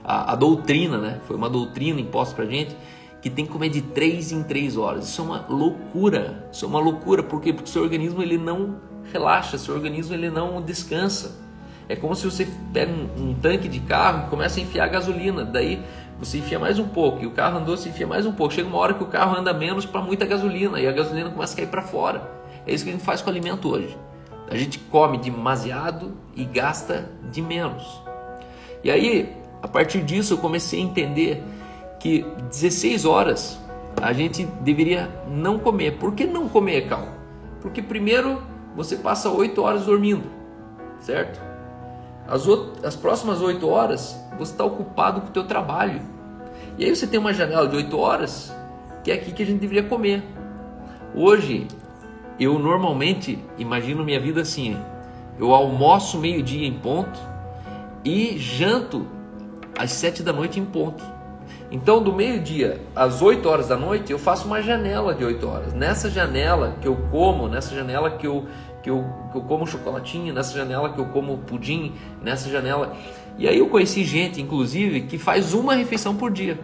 a doutrina, né? Foi uma doutrina imposta pra gente que tem que comer de 3 em 3 horas. Isso é uma loucura. Isso é uma loucura. Por quê? Porque o seu organismo ele não relaxa, seu organismo ele não descansa. É como se você pega um tanque de carro e começa a enfiar gasolina. Daí você enfia mais um pouco, e o carro andou, você enfia mais um pouco. Chega uma hora que o carro anda menos para muita gasolina, e a gasolina começa a cair para fora. É isso que a gente faz com o alimento hoje. A gente come demasiado e gasta de menos. E aí, a partir disso, eu comecei a entender que 16 horas a gente deveria não comer. Por que não comer, Cal? Porque primeiro você passa 8 horas dormindo, certo? As próximas 8 horas você está ocupado com o teu trabalho. E aí você tem uma janela de 8 horas que é aqui que a gente deveria comer. Hoje, eu normalmente imagino minha vida assim: eu almoço meio-dia em ponto e janto às 7 da noite em ponto. Então, do meio-dia às 8 horas da noite, eu faço uma janela de 8 horas. Nessa janela que eu como, nessa janela que eu como chocolatinho, nessa janela que eu como pudim, nessa janela. E aí eu conheci gente, inclusive, que faz uma refeição por dia.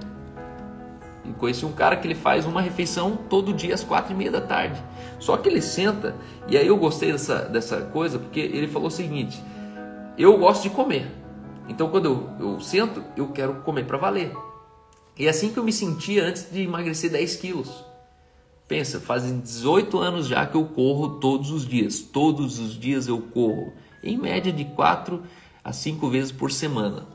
E conheci um cara que ele faz uma refeição todo dia às 4:30 da tarde. Só que ele senta, e aí eu gostei dessa coisa, porque ele falou o seguinte: eu gosto de comer. Então quando eu sento, eu quero comer para valer. E é assim que eu me sentia antes de emagrecer 10 quilos. Pensa, fazem 18 anos já que eu corro todos os dias. Todos os dias eu corro. Em média de 4 a 5 vezes por semana.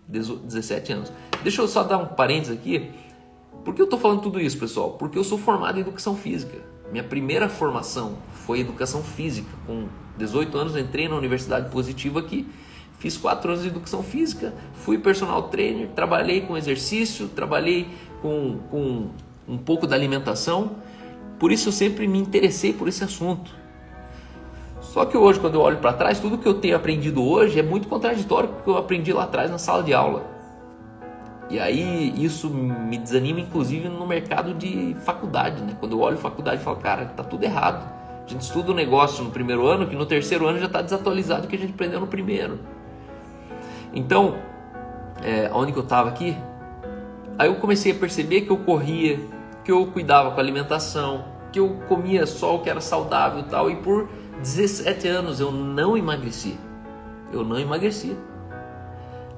17 anos. Deixa eu só dar um parênteses aqui. Por que eu estou falando tudo isso, pessoal? Porque eu sou formado em Educação Física. Minha primeira formação foi Educação Física. Com 18 anos entrei na Universidade Positiva aqui. Fiz 4 anos de Educação Física. Fui personal trainer. Trabalhei com exercício. Trabalhei com um pouco da alimentação. Por isso eu sempre me interessei por esse assunto. Só que hoje, quando eu olho para trás, tudo que eu tenho aprendido hoje é muito contraditório com o que eu aprendi lá atrás na sala de aula. E aí isso me desanima, inclusive, no mercado de faculdade, né? Quando eu olho faculdade, eu falo, cara, tá tudo errado. A gente estuda um negócio no primeiro ano, que no terceiro ano já está desatualizado do que a gente aprendeu no primeiro. Então, onde que eu estava aqui? Aí eu comecei a perceber que eu corria, que eu cuidava com a alimentação, que eu comia só o que era saudável e tal, e por 17 anos eu não emagreci.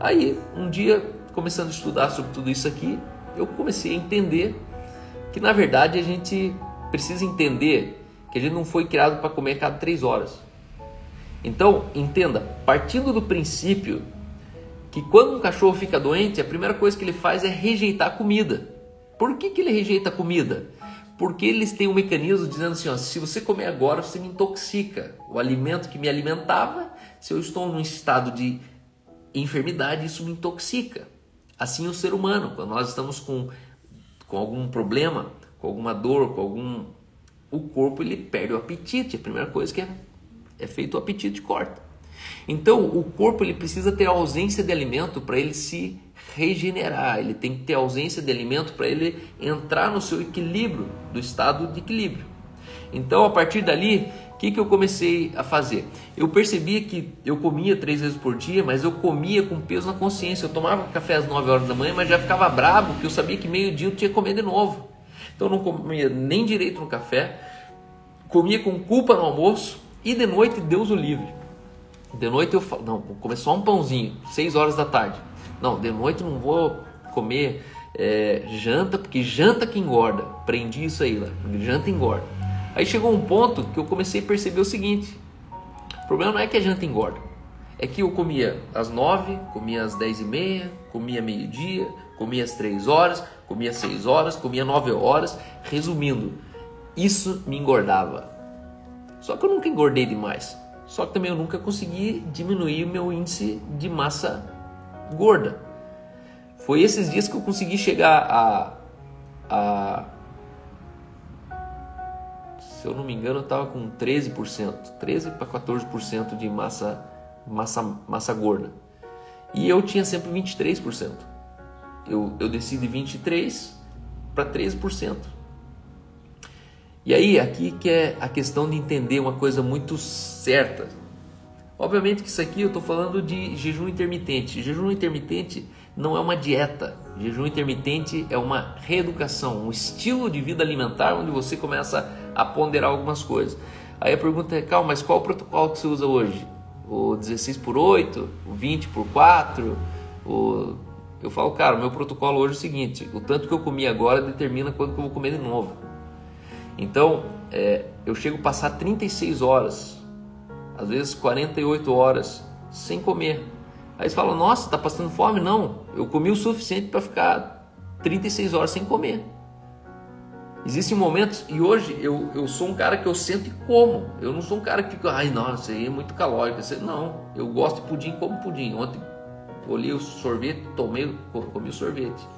Aí, um dia, começando a estudar sobre tudo isso aqui, eu comecei a entender que, na verdade, a gente precisa entender que a gente não foi criado para comer a cada 3 horas. Então, entenda, partindo do princípio que quando um cachorro fica doente, a primeira coisa que ele faz é rejeitar a comida. Por que ele rejeita a comida? Porque eles têm um mecanismo dizendo assim, ó, se você comer agora, você me intoxica. O alimento que me alimentava, se eu estou num estado de enfermidade, isso me intoxica. Assim o ser humano, quando nós estamos com algum problema, com alguma dor, o corpo ele perde o apetite. A primeira coisa que é feito, o apetite corta. Então o corpo ele precisa ter ausência de alimento para ele se regenerar. Ele tem que ter ausência de alimento para ele entrar no seu equilíbrio, do estado de equilíbrio. Então a partir dali, o que eu comecei a fazer? Eu percebia que eu comia 3 vezes por dia, mas eu comia com peso na consciência. Eu tomava café às 9 horas da manhã, mas já ficava bravo, porque eu sabia que meio-dia eu tinha que comer de novo. Então eu não comia nem direito no café, comia com culpa no almoço, e de noite, Deus o livre. De noite eu falo, não, vou comer só um pãozinho, 6 horas da tarde. Não, de noite eu não vou comer janta, porque janta que engorda. Aprendi isso aí, lá, janta engorda. Aí chegou um ponto que eu comecei a perceber o seguinte: o problema não é que a janta engorda, é que eu comia às 9, comia às 10:30, comia meio-dia, comia às 3 horas, comia às 6 horas, comia 9 horas. Resumindo, isso me engordava. Só que eu nunca engordei demais. Só que também eu nunca consegui diminuir o meu índice de massa gorda. Foi esses dias que eu consegui chegar se eu não me engano, eu estava com 13%, 13 para 14% de massa gorda. E eu tinha sempre 23%. Eu desci de 23% para 13%. E aí, aqui que é a questão de entender uma coisa muito certa. Obviamente que isso aqui eu estou falando de jejum intermitente. Jejum intermitente não é uma dieta. Jejum intermitente é uma reeducação, um estilo de vida alimentar onde você começa a ponderar algumas coisas. Aí a pergunta é, calma, mas qual o protocolo que você usa hoje? O 16/8? O 20/4? Eu falo, cara, o meu protocolo hoje é o seguinte, o tanto que eu comi agora determina quanto que eu vou comer de novo. Então, eu chego a passar 36 horas, às vezes 48 horas, sem comer. Aí você fala, nossa, tá passando fome? Não, eu comi o suficiente para ficar 36 horas sem comer. Existem momentos, e hoje eu sou um cara que eu sento e como. Eu não sou um cara que fica, ai, nossa, isso aí é muito calórico. Não, eu gosto de pudim, como pudim. Ontem olhei o sorvete, comi o sorvete.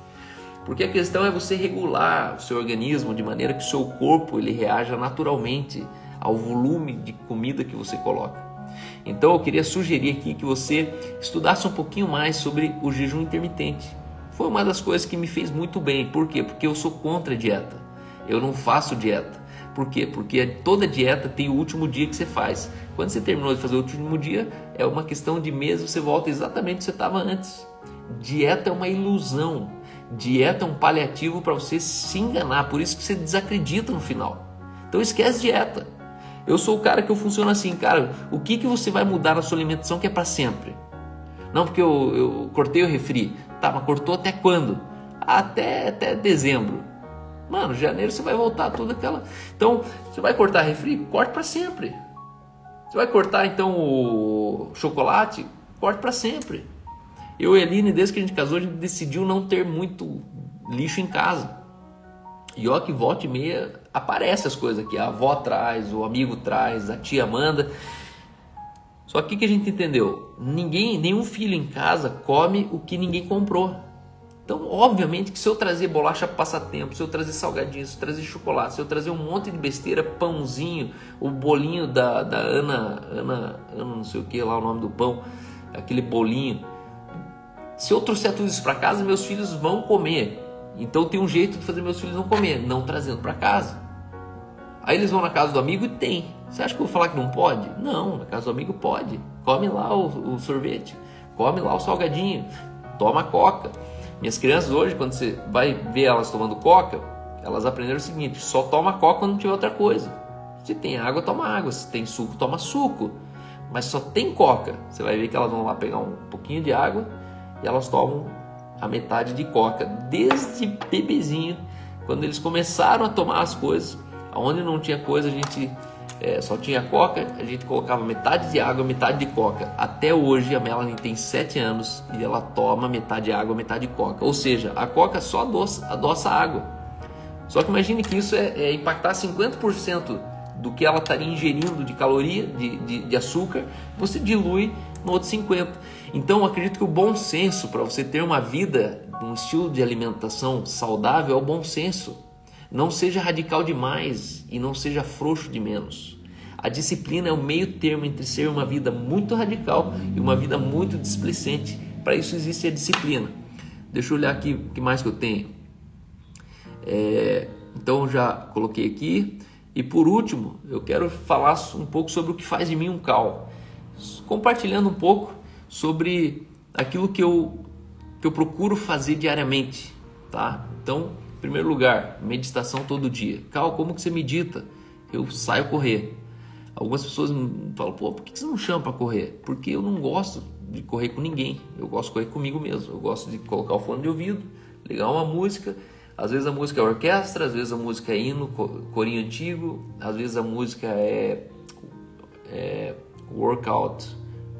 Porque a questão é você regular o seu organismo de maneira que o seu corpo ele reaja naturalmente ao volume de comida que você coloca. Então eu queria sugerir aqui que você estudasse um pouquinho mais sobre o jejum intermitente. Foi uma das coisas que me fez muito bem. Por quê? Porque eu sou contra a dieta. Eu não faço dieta. Por quê? Porque toda dieta tem o último dia que você faz. Quando você terminou de fazer o último dia, é uma questão de meses, você volta exatamente onde você estava antes. Dieta é uma ilusão. Dieta é um paliativo para você se enganar. Por isso que você desacredita no final. Então esquece dieta. Eu sou o cara que eu funciono assim, cara, o que você vai mudar na sua alimentação que é para sempre? Não, porque eu cortei o refri. Tá, mas cortou até quando? Até dezembro. Mano, janeiro você vai voltar toda aquela... Então, você vai cortar refri? Corte para sempre. Você vai cortar então o chocolate? Corte para sempre. Eu e a Aline, desde que a gente casou, a gente decidiu não ter muito lixo em casa. E ó que volta e meia aparece as coisas aqui. A avó traz, o amigo traz, a tia manda. Só que o que a gente entendeu? Nenhum filho em casa come o que ninguém comprou. Então, obviamente que se eu trazer bolacha passatempo, se eu trazer salgadinho, se eu trazer chocolate, se eu trazer um monte de besteira, pãozinho, o bolinho da Ana não sei o que lá, o nome do pão, aquele bolinho. Se eu trouxer tudo isso para casa, meus filhos vão comer. Então tem um jeito de fazer meus filhos não comer, não trazendo para casa. Aí eles vão na casa do amigo e tem. Você acha que eu vou falar que não pode? Não, na casa do amigo pode. Come lá o sorvete, come lá o salgadinho, toma coca. Minhas crianças hoje, quando você vai ver elas tomando coca, elas aprenderam o seguinte, só toma coca quando não tiver outra coisa. Se tem água, toma água. Se tem suco, toma suco. Mas só tem coca. Você vai ver que elas vão lá pegar um pouquinho de água e elas tomam a metade de coca. Desde bebezinho, quando eles começaram a tomar as coisas, onde não tinha coisa, a gente só tinha coca, a gente colocava metade de água, metade de coca. Até hoje a Melanie tem 7 anos e ela toma metade de água, metade de coca. Ou seja, a coca só adoça a água. Só que imagine que isso é impactar 50% do que ela estaria ingerindo de caloria, de açúcar, você dilui no outro 50%. Então eu acredito que o bom senso para você ter uma vida, um estilo de alimentação saudável é o bom senso. Não seja radical demais e não seja frouxo de menos. A disciplina é o meio termo entre ser uma vida muito radical e uma vida muito displicente. Para isso existe a disciplina. Deixa eu olhar aqui o que mais que eu tenho. Então eu já coloquei aqui. E por último, eu quero falar um pouco sobre o que faz de mim um cal. Compartilhando um pouco sobre aquilo que eu procuro fazer diariamente. Tá? Então, em primeiro lugar, meditação todo dia. Cal, como que você medita? Eu saio correr. Algumas pessoas me falam, pô, por que você não chama para correr? Porque eu não gosto de correr com ninguém. Eu gosto de correr comigo mesmo. Eu gosto de colocar o fone de ouvido, ligar uma música. Às vezes a música é orquestra, às vezes a música é hino, corinho antigo. Às vezes a música é workout,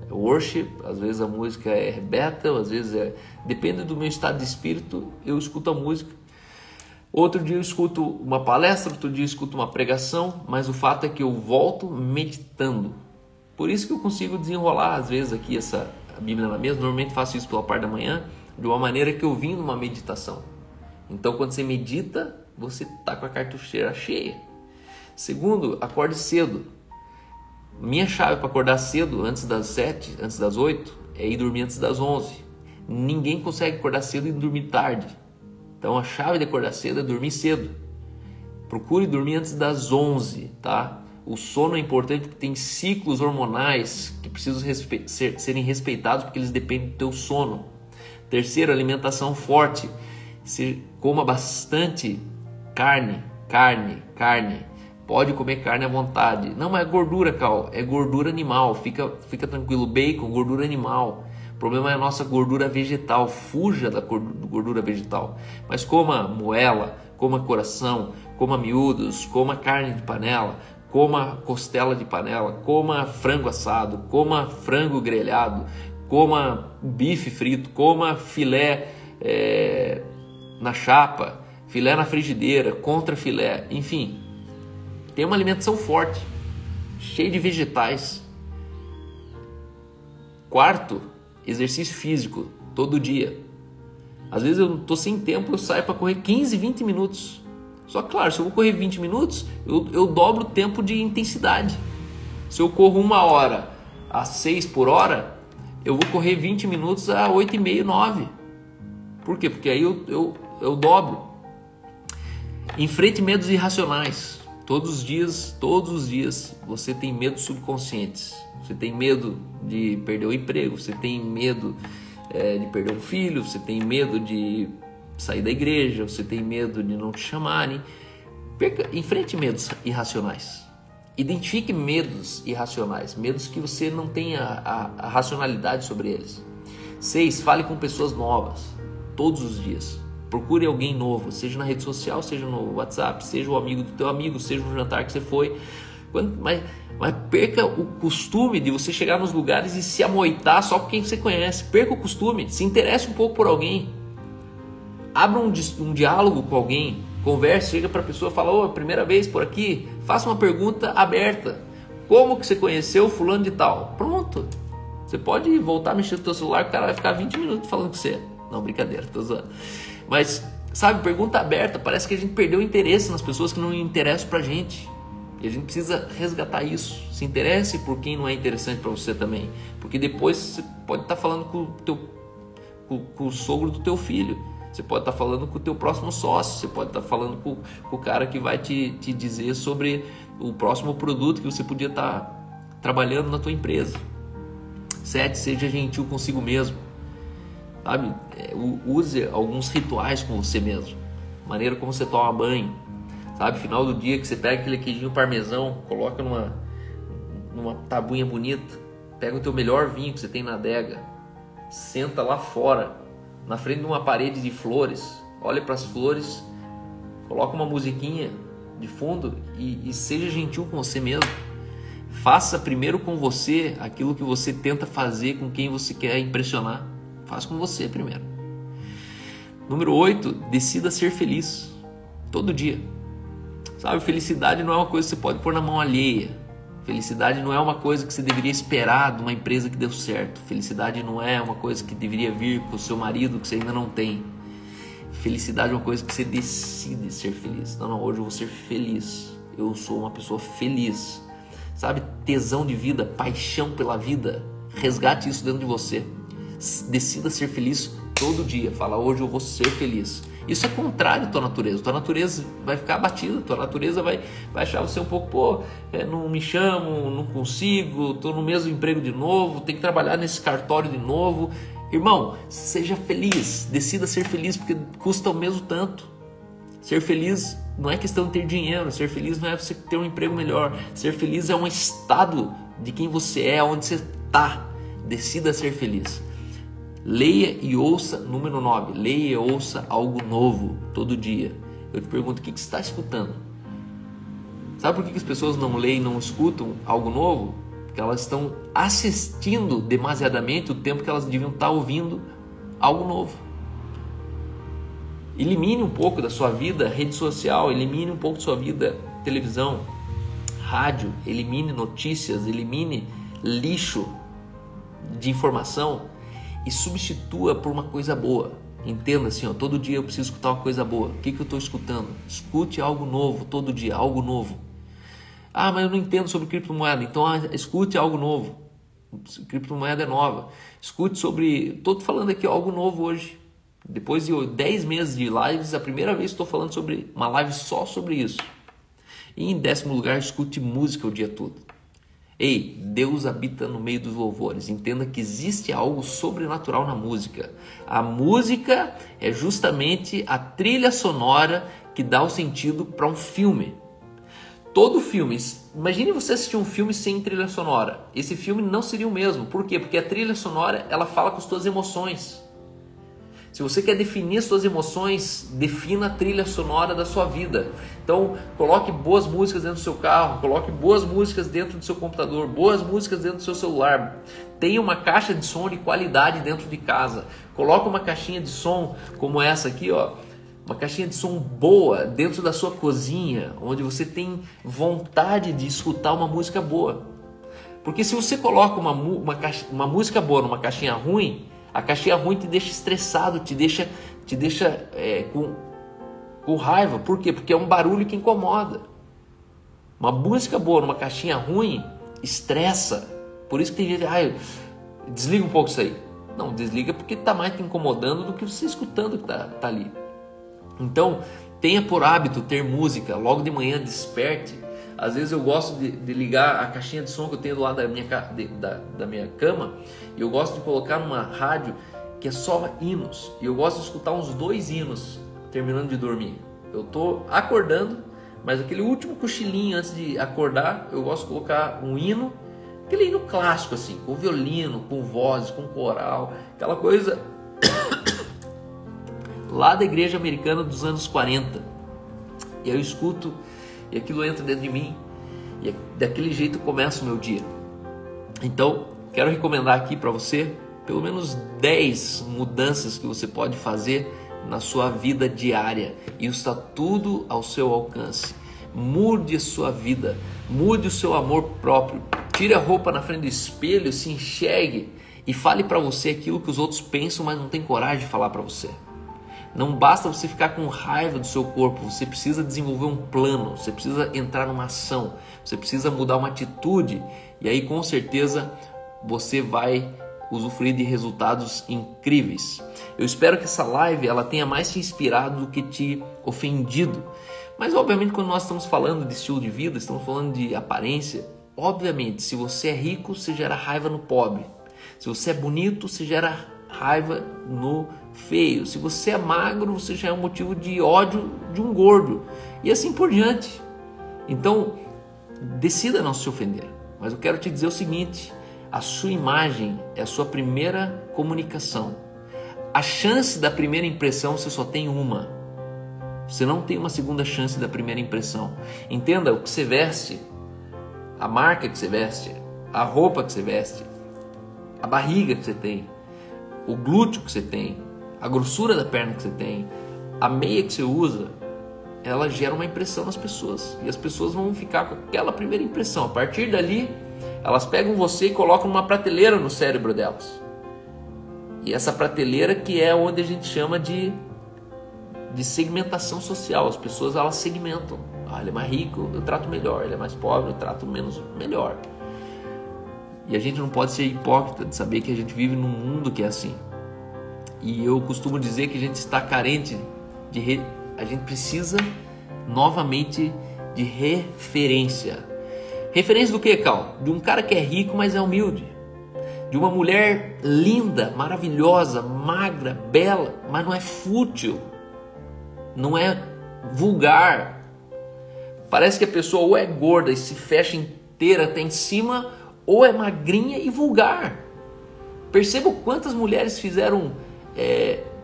worship. Às vezes a música é battle, às vezes depende do meu estado de espírito, eu escuto a música. Outro dia eu escuto uma palestra, outro dia eu escuto uma pregação, mas o fato é que eu volto meditando. Por isso que eu consigo desenrolar às vezes aqui a Bíblia na mesa, normalmente faço isso pela parte da manhã, de uma maneira que eu vim numa meditação. Então, quando você medita, você está com a cartucheira cheia. Segundo, acorde cedo. Minha chave para acordar cedo, antes das 7, antes das 8, é ir dormir antes das 11. Ninguém consegue acordar cedo e dormir tarde. Então, a chave de acordar cedo é dormir cedo. Procure dormir antes das 11, tá? O sono é importante porque tem ciclos hormonais que precisam serem respeitados porque eles dependem do teu sono. Terceiro, alimentação forte. Você coma bastante carne. Pode comer carne à vontade. Não, mas é gordura, Cal. É gordura animal. Fica tranquilo. Bacon, gordura animal. O problema é a nossa gordura vegetal. Fuja da gordura vegetal. Mas coma moela, coma coração, coma miúdos, coma carne de panela, coma costela de panela, coma frango assado, coma frango grelhado, coma bife frito, coma filé na chapa, filé na frigideira, contra filé, enfim. Tem uma alimentação forte, cheia de vegetais. Quarto, exercício físico, todo dia. Às vezes eu estou sem tempo, eu saio para correr 15, 20 minutos. Só que, claro, se eu vou correr 20 minutos, eu dobro o tempo de intensidade. Se eu corro 1 hora a 6 por hora, eu vou correr 20 minutos a 8,5, 9. Por quê? Porque aí eu dobro. Enfrente medos irracionais. Todos os dias você tem medos subconscientes. Você tem medo de perder o emprego, você tem medo de perder um filho, você tem medo de sair da igreja, você tem medo de não te chamarem. Enfrente medos irracionais. Identifique medos irracionais, medos que você não tenha a racionalidade sobre eles. 6, fale com pessoas novas, todos os dias. Procure alguém novo, seja na rede social, seja no WhatsApp, seja o amigo do teu amigo, seja no jantar que você foi. Mas perca o costume de você chegar nos lugares e se amoitar só com quem você conhece. Perca o costume, se interesse um pouco por alguém. Abra um diálogo com alguém, converse, chega para a pessoa e fala, primeira vez por aqui, faça uma pergunta aberta. Como que você conheceu fulano de tal? Pronto. Você pode voltar a mexer no teu celular, o cara vai ficar 20 minutos falando com você. Não, brincadeira, tô zoando. Mas, sabe, pergunta aberta, parece que a gente perdeu o interesse nas pessoas que não interessam pra gente. E a gente precisa resgatar isso. Se interesse por quem não é interessante para você também. Porque depois você pode estar falando com o sogro do teu filho. Você pode estar falando com o teu próximo sócio. Você pode estar falando com o cara que vai te dizer sobre o próximo produto que você podia estar trabalhando na tua empresa. 7, seja gentil consigo mesmo. Sabe? Use alguns rituais com você mesmo. Maneira como você toma banho. Sabe, final do dia que você pega aquele queijinho parmesão, coloca numa tabuinha bonita, pega o teu melhor vinho que você tem na adega, senta lá fora, na frente de uma parede de flores, olha para as flores, coloca uma musiquinha de fundo e seja gentil com você mesmo. Faça primeiro com você aquilo que você tenta fazer com quem você quer impressionar. Faça com você primeiro. Número 8, decida ser feliz todo dia. Sabe, felicidade não é uma coisa que você pode pôr na mão alheia. Felicidade não é uma coisa que você deveria esperar de uma empresa que deu certo. Felicidade não é uma coisa que deveria vir com o seu marido que você ainda não tem. Felicidade é uma coisa que você decide ser feliz. Não, hoje eu vou ser feliz. Eu sou uma pessoa feliz. Sabe, tesão de vida, paixão pela vida. Resgate isso dentro de você. Decida ser feliz todo dia. Fala, hoje eu vou ser feliz. Isso é contrário à tua natureza. Tua natureza vai ficar abatida. Tua natureza vai achar você um pouco, não me chamo, não consigo, estou no mesmo emprego de novo, tenho que trabalhar nesse cartório de novo. Irmão, seja feliz. Decida ser feliz porque custa o mesmo tanto. Ser feliz não é questão de ter dinheiro. Ser feliz não é você ter um emprego melhor. Ser feliz é um estado de quem você é, onde você está. Decida ser feliz. Leia e ouça, número 9, leia e ouça algo novo todo dia. Eu te pergunto, o que você está escutando? Sabe por que as pessoas não leem e não escutam algo novo? Porque elas estão assistindo demasiadamente o tempo que elas deviam estar ouvindo algo novo. Elimine um pouco da sua vida rede social, elimine um pouco da sua vida televisão, rádio, elimine notícias, elimine lixo de informação e substitua por uma coisa boa. Entenda assim, ó, todo dia eu preciso escutar uma coisa boa. O que eu estou escutando? Escute algo novo todo dia, algo novo. Ah, mas eu não entendo sobre criptomoeda. Então escute algo novo. Criptomoeda é nova. Escute sobre... Estou falando aqui algo novo hoje. Depois de 10 meses de lives, a primeira vez que estou falando sobre uma live só sobre isso. E em 10º lugar, escute música o dia todo. Ei, Deus habita no meio dos louvores. Entenda que existe algo sobrenatural na música. A música é justamente a trilha sonora que dá o sentido para um filme. Todo filme, imagine você assistir um filme sem trilha sonora. Esse filme não seria o mesmo. Por quê? Porque a trilha sonora, ela fala com as suas emoções. Se você quer definir as suas emoções, defina a trilha sonora da sua vida. Então, coloque boas músicas dentro do seu carro, coloque boas músicas dentro do seu computador, boas músicas dentro do seu celular. Tenha uma caixa de som de qualidade dentro de casa. Coloque uma caixinha de som como essa aqui, ó. Uma caixinha de som boa dentro da sua cozinha, onde você tem vontade de escutar uma música boa. Porque se você coloca uma música boa numa caixinha ruim, a caixinha ruim te deixa estressado, te deixa com raiva. Por quê? Porque é um barulho que incomoda. Uma música boa numa caixinha ruim estressa. Por isso que tem gente, desliga um pouco isso aí. Não, desliga porque está mais te incomodando do que você escutando que tá ali. Então, tenha por hábito ter música. Logo de manhã, desperte. Às vezes eu gosto de ligar a caixinha de som que eu tenho do lado da minha cama. E eu gosto de colocar numa rádio que é só hinos. E eu gosto de escutar uns 2 hinos terminando de dormir. Eu estou acordando, mas aquele último cochilinho antes de acordar, eu gosto de colocar um hino. Aquele hino clássico assim, com violino, com vozes, com coral. Aquela coisa... lá da igreja americana dos anos 40. E aí eu escuto e aquilo entra dentro de mim e daquele jeito começa o meu dia. Então, quero recomendar aqui para você pelo menos 10 mudanças que você pode fazer na sua vida diária. E isso está tudo ao seu alcance. Mude a sua vida, mude o seu amor próprio. Tire a roupa na frente do espelho, se enxergue e fale para você aquilo que os outros pensam, mas não tem coragem de falar para você. Não basta você ficar com raiva do seu corpo, você precisa desenvolver um plano, você precisa entrar numa ação, você precisa mudar uma atitude e aí com certeza você vai usufruir de resultados incríveis. Eu espero que essa live ela tenha mais te inspirado do que te ofendido. Mas obviamente quando nós estamos falando de estilo de vida, estamos falando de aparência, obviamente se você é rico, você gera raiva no pobre. Se você é bonito, você gera raiva no feio. Se você é magro, você já é um motivo de ódio de um gordo. E assim por diante. Então, decida não se ofender. Mas eu quero te dizer o seguinte: a sua imagem é a sua primeira comunicação. A chance da primeira impressão você só tem uma. Você não tem uma segunda chance da primeira impressão. Entenda, o que você veste, a marca que você veste, a roupa que você veste, a barriga que você tem, o glúteo que você tem, a grossura da perna que você tem, a meia que você usa, ela gera uma impressão nas pessoas. E as pessoas vão ficar com aquela primeira impressão. A partir dali, elas pegam você e colocam uma prateleira no cérebro delas. E essa prateleira que é onde a gente chama de segmentação social. As pessoas elas segmentam. Ele é mais rico, eu trato melhor. Ele é mais pobre, eu trato melhor. E a gente não pode ser hipócrita de saber que a gente vive num mundo que é assim. E eu costumo dizer que a gente está carente a gente precisa novamente de referência. Referência do que, Cal? De um cara que é rico, mas é humilde. De uma mulher linda, maravilhosa, magra, bela, mas não é fútil. Não é vulgar. Parece que a pessoa ou é gorda e se fecha inteira até em cima, ou é magrinha e vulgar. Perceba quantas mulheres fizeram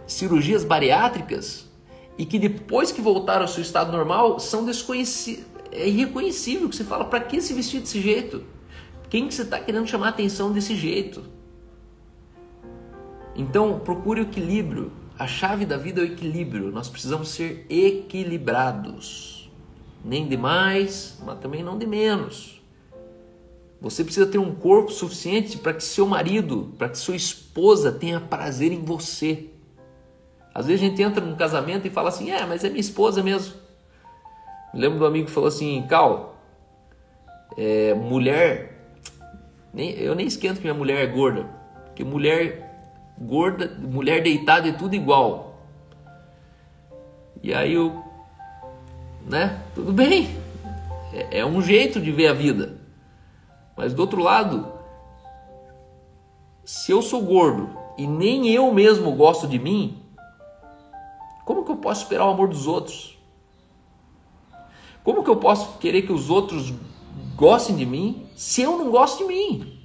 cirurgias bariátricas e que depois que voltaram ao seu estado normal são desconhecidas. É irreconhecível que você fala, para que se vestir desse jeito? Quem que você está querendo chamar a atenção desse jeito? Então procure o equilíbrio. A chave da vida é o equilíbrio. Nós precisamos ser equilibrados. Nem de mais, mas também não de menos. Você precisa ter um corpo suficiente para que seu marido, para que sua esposa tenha prazer em você. Às vezes a gente entra num casamento e fala assim, mas é minha esposa mesmo. Me lembro do amigo que falou assim, Cal, mulher, eu nem esquento que minha mulher é gorda, porque mulher gorda, mulher deitada é tudo igual. E aí tudo bem, é um jeito de ver a vida. Mas do outro lado, se eu sou gordo e nem eu mesmo gosto de mim, como que eu posso esperar o amor dos outros? Como que eu posso querer que os outros gostem de mim se eu não gosto de mim?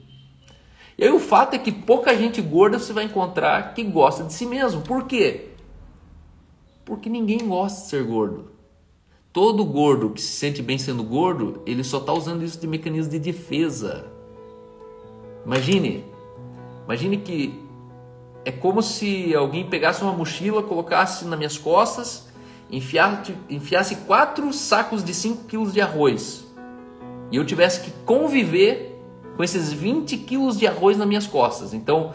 E aí o fato é que pouca gente gorda você vai encontrar que gosta de si mesmo. Por quê? Porque ninguém gosta de ser gordo. Todo gordo que se sente bem sendo gordo, ele só está usando isso de mecanismo de defesa. Imagine que é como se alguém pegasse uma mochila, colocasse nas minhas costas, enfiasse 4 sacos de 5 quilos de arroz. E eu tivesse que conviver com esses 20 quilos de arroz nas minhas costas. Então,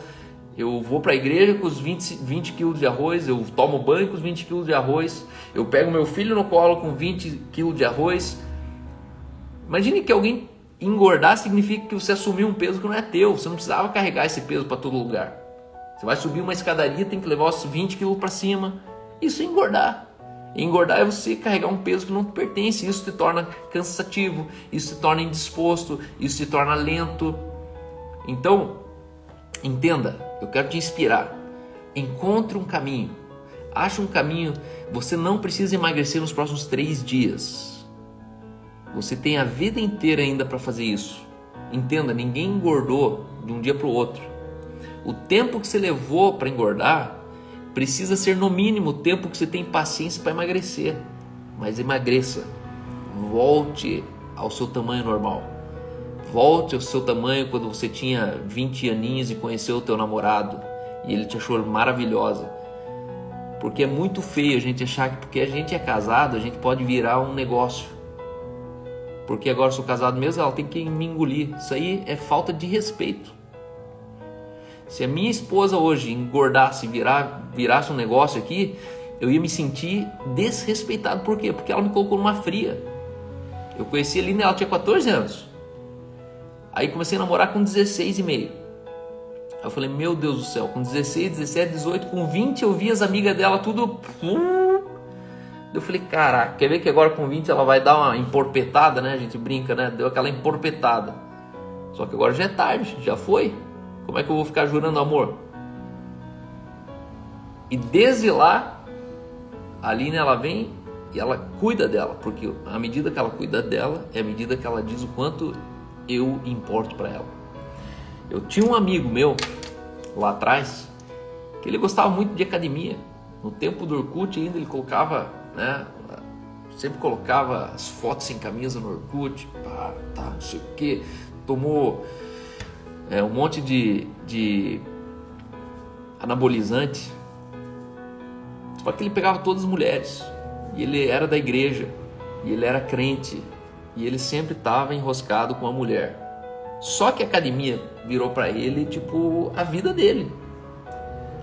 eu vou para a igreja com os 20 quilos de arroz, eu tomo banho com os 20 quilos de arroz, eu pego meu filho no colo com 20 quilos de arroz. Imagine que alguém engordar significa que você assumiu um peso que não é teu, você não precisava carregar esse peso para todo lugar. Você vai subir uma escadaria, tem que levar os 20 quilos para cima. Isso é engordar. E engordar é você carregar um peso que não te pertence. Isso te torna cansativo, isso te torna indisposto, isso te torna lento. Então, entenda, eu quero te inspirar. Encontre um caminho. Ache um caminho. Você não precisa emagrecer nos próximos 3 dias. Você tem a vida inteira ainda para fazer isso. Entenda, ninguém engordou de um dia para o outro. O tempo que você levou para engordar precisa ser no mínimo o tempo que você tem paciência para emagrecer. Mas emagreça. Volte ao seu tamanho normal. Volte ao seu tamanho quando você tinha 20 aninhos e conheceu o teu namorado e ele te achou maravilhosa. Porque é muito feio a gente achar que porque a gente é casado a gente pode virar um negócio. Porque agora eu sou casado mesmo, ela tem que me engolir. Isso aí é falta de respeito. Se a minha esposa hoje engordasse, virasse um negócio aqui, eu ia me sentir desrespeitado. Por quê? Porque ela me colocou numa fria. Eu conheci a Aline, ela tinha 14 anos. Aí comecei a namorar com 16 e meio. Aí eu falei, meu Deus do céu, com 16, 17, 18, com 20 eu vi as amigas dela tudo... Eu falei, caraca, quer ver que agora com 20 ela vai dar uma emporpetada, né? A gente brinca, né? Deu aquela emporpetada. Só que agora já é tarde, já foi. Como é que eu vou ficar jurando amor? E desde lá, a Aline, ela vem e ela cuida dela. Porque à medida que ela cuida dela, é a medida que ela diz o quanto eu importo para ela. Eu tinha um amigo meu, lá atrás, que ele gostava muito de academia. No tempo do Orkut ainda ele colocava, né? Sempre colocava as fotos sem camisa no Orkut. Não sei o que. Tomou... um monte de anabolizante. Só que ele pegava todas as mulheres. E ele era da igreja. E ele era crente. E ele sempre estava enroscado com a mulher. Só que a academia virou para ele tipo a vida dele.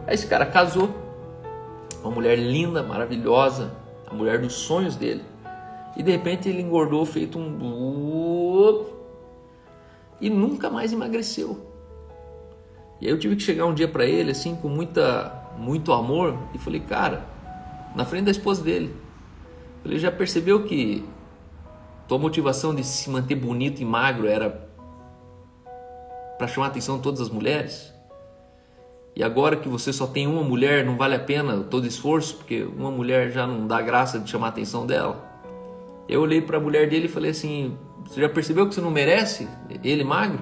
Aí esse cara casou. Uma mulher linda, maravilhosa. A mulher dos sonhos dele. E de repente ele engordou feito um... E nunca mais emagreceu. E aí eu tive que chegar um dia para ele, assim, com muito amor, e falei, cara, na frente da esposa dele, ele já percebeu que tua motivação de se manter bonito e magro era para chamar a atenção de todas as mulheres? E agora que você só tem uma mulher, não vale a pena todo esforço, porque uma mulher já não dá graça de chamar a atenção dela? Eu olhei para a mulher dele e falei assim, você já percebeu que você não merece ele magro?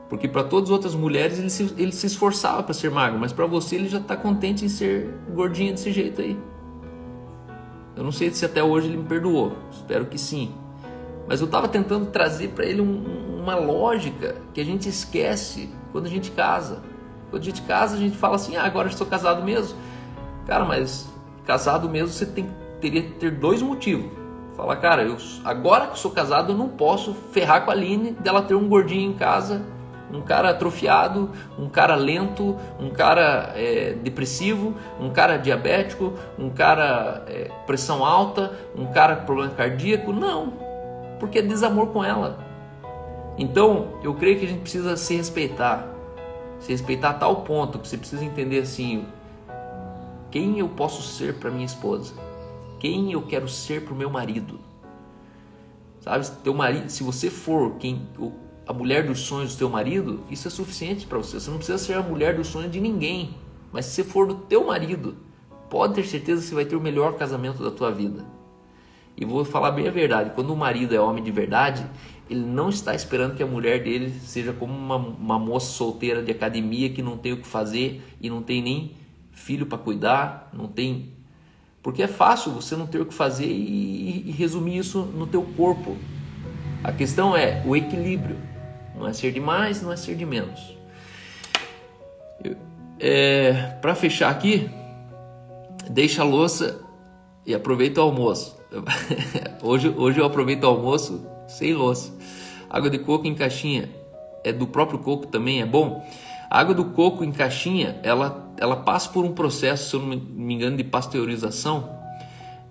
Porque para todas as outras mulheres ele se esforçava para ser magro, mas para você ele já está contente em ser gordinho desse jeito aí. Eu não sei se até hoje ele me perdoou, espero que sim. Mas eu estava tentando trazer para ele uma lógica que a gente esquece quando a gente casa. Quando a gente casa a gente fala assim, agora eu estou casado mesmo. Cara, mas casado mesmo você teria que ter 2 motivos. Fala, cara, agora que sou casado, eu não posso ferrar com a Aline dela ter um gordinho em casa, um cara atrofiado, um cara lento, um cara depressivo, um cara diabético, um cara pressão alta, um cara com problema cardíaco. Não, porque é desamor com ela. Então, eu creio que a gente precisa se respeitar a tal ponto que você precisa entender assim, quem eu posso ser para minha esposa, quem eu quero ser para o meu marido, sabe? Teu marido, se você for a mulher dos sonhos do teu marido, isso é suficiente para você. Você não precisa ser a mulher dos sonhos de ninguém, mas se você for do teu marido, pode ter certeza que você vai ter o melhor casamento da tua vida. E vou falar bem a verdade, quando o marido é homem de verdade, ele não está esperando que a mulher dele seja como uma moça solteira de academia que não tem o que fazer e não tem nem filho para cuidar, não tem... Porque é fácil você não ter o que fazer e resumir isso no teu corpo. A questão é o equilíbrio. Não é ser de mais, não é ser de menos. Para fechar aqui, deixa a louça e aproveita o almoço. Hoje eu aproveito o almoço sem louça. Água de coco em caixinha é do próprio coco também, é bom. A água do coco em caixinha, ela passa por um processo, se eu não me engano, de pasteurização,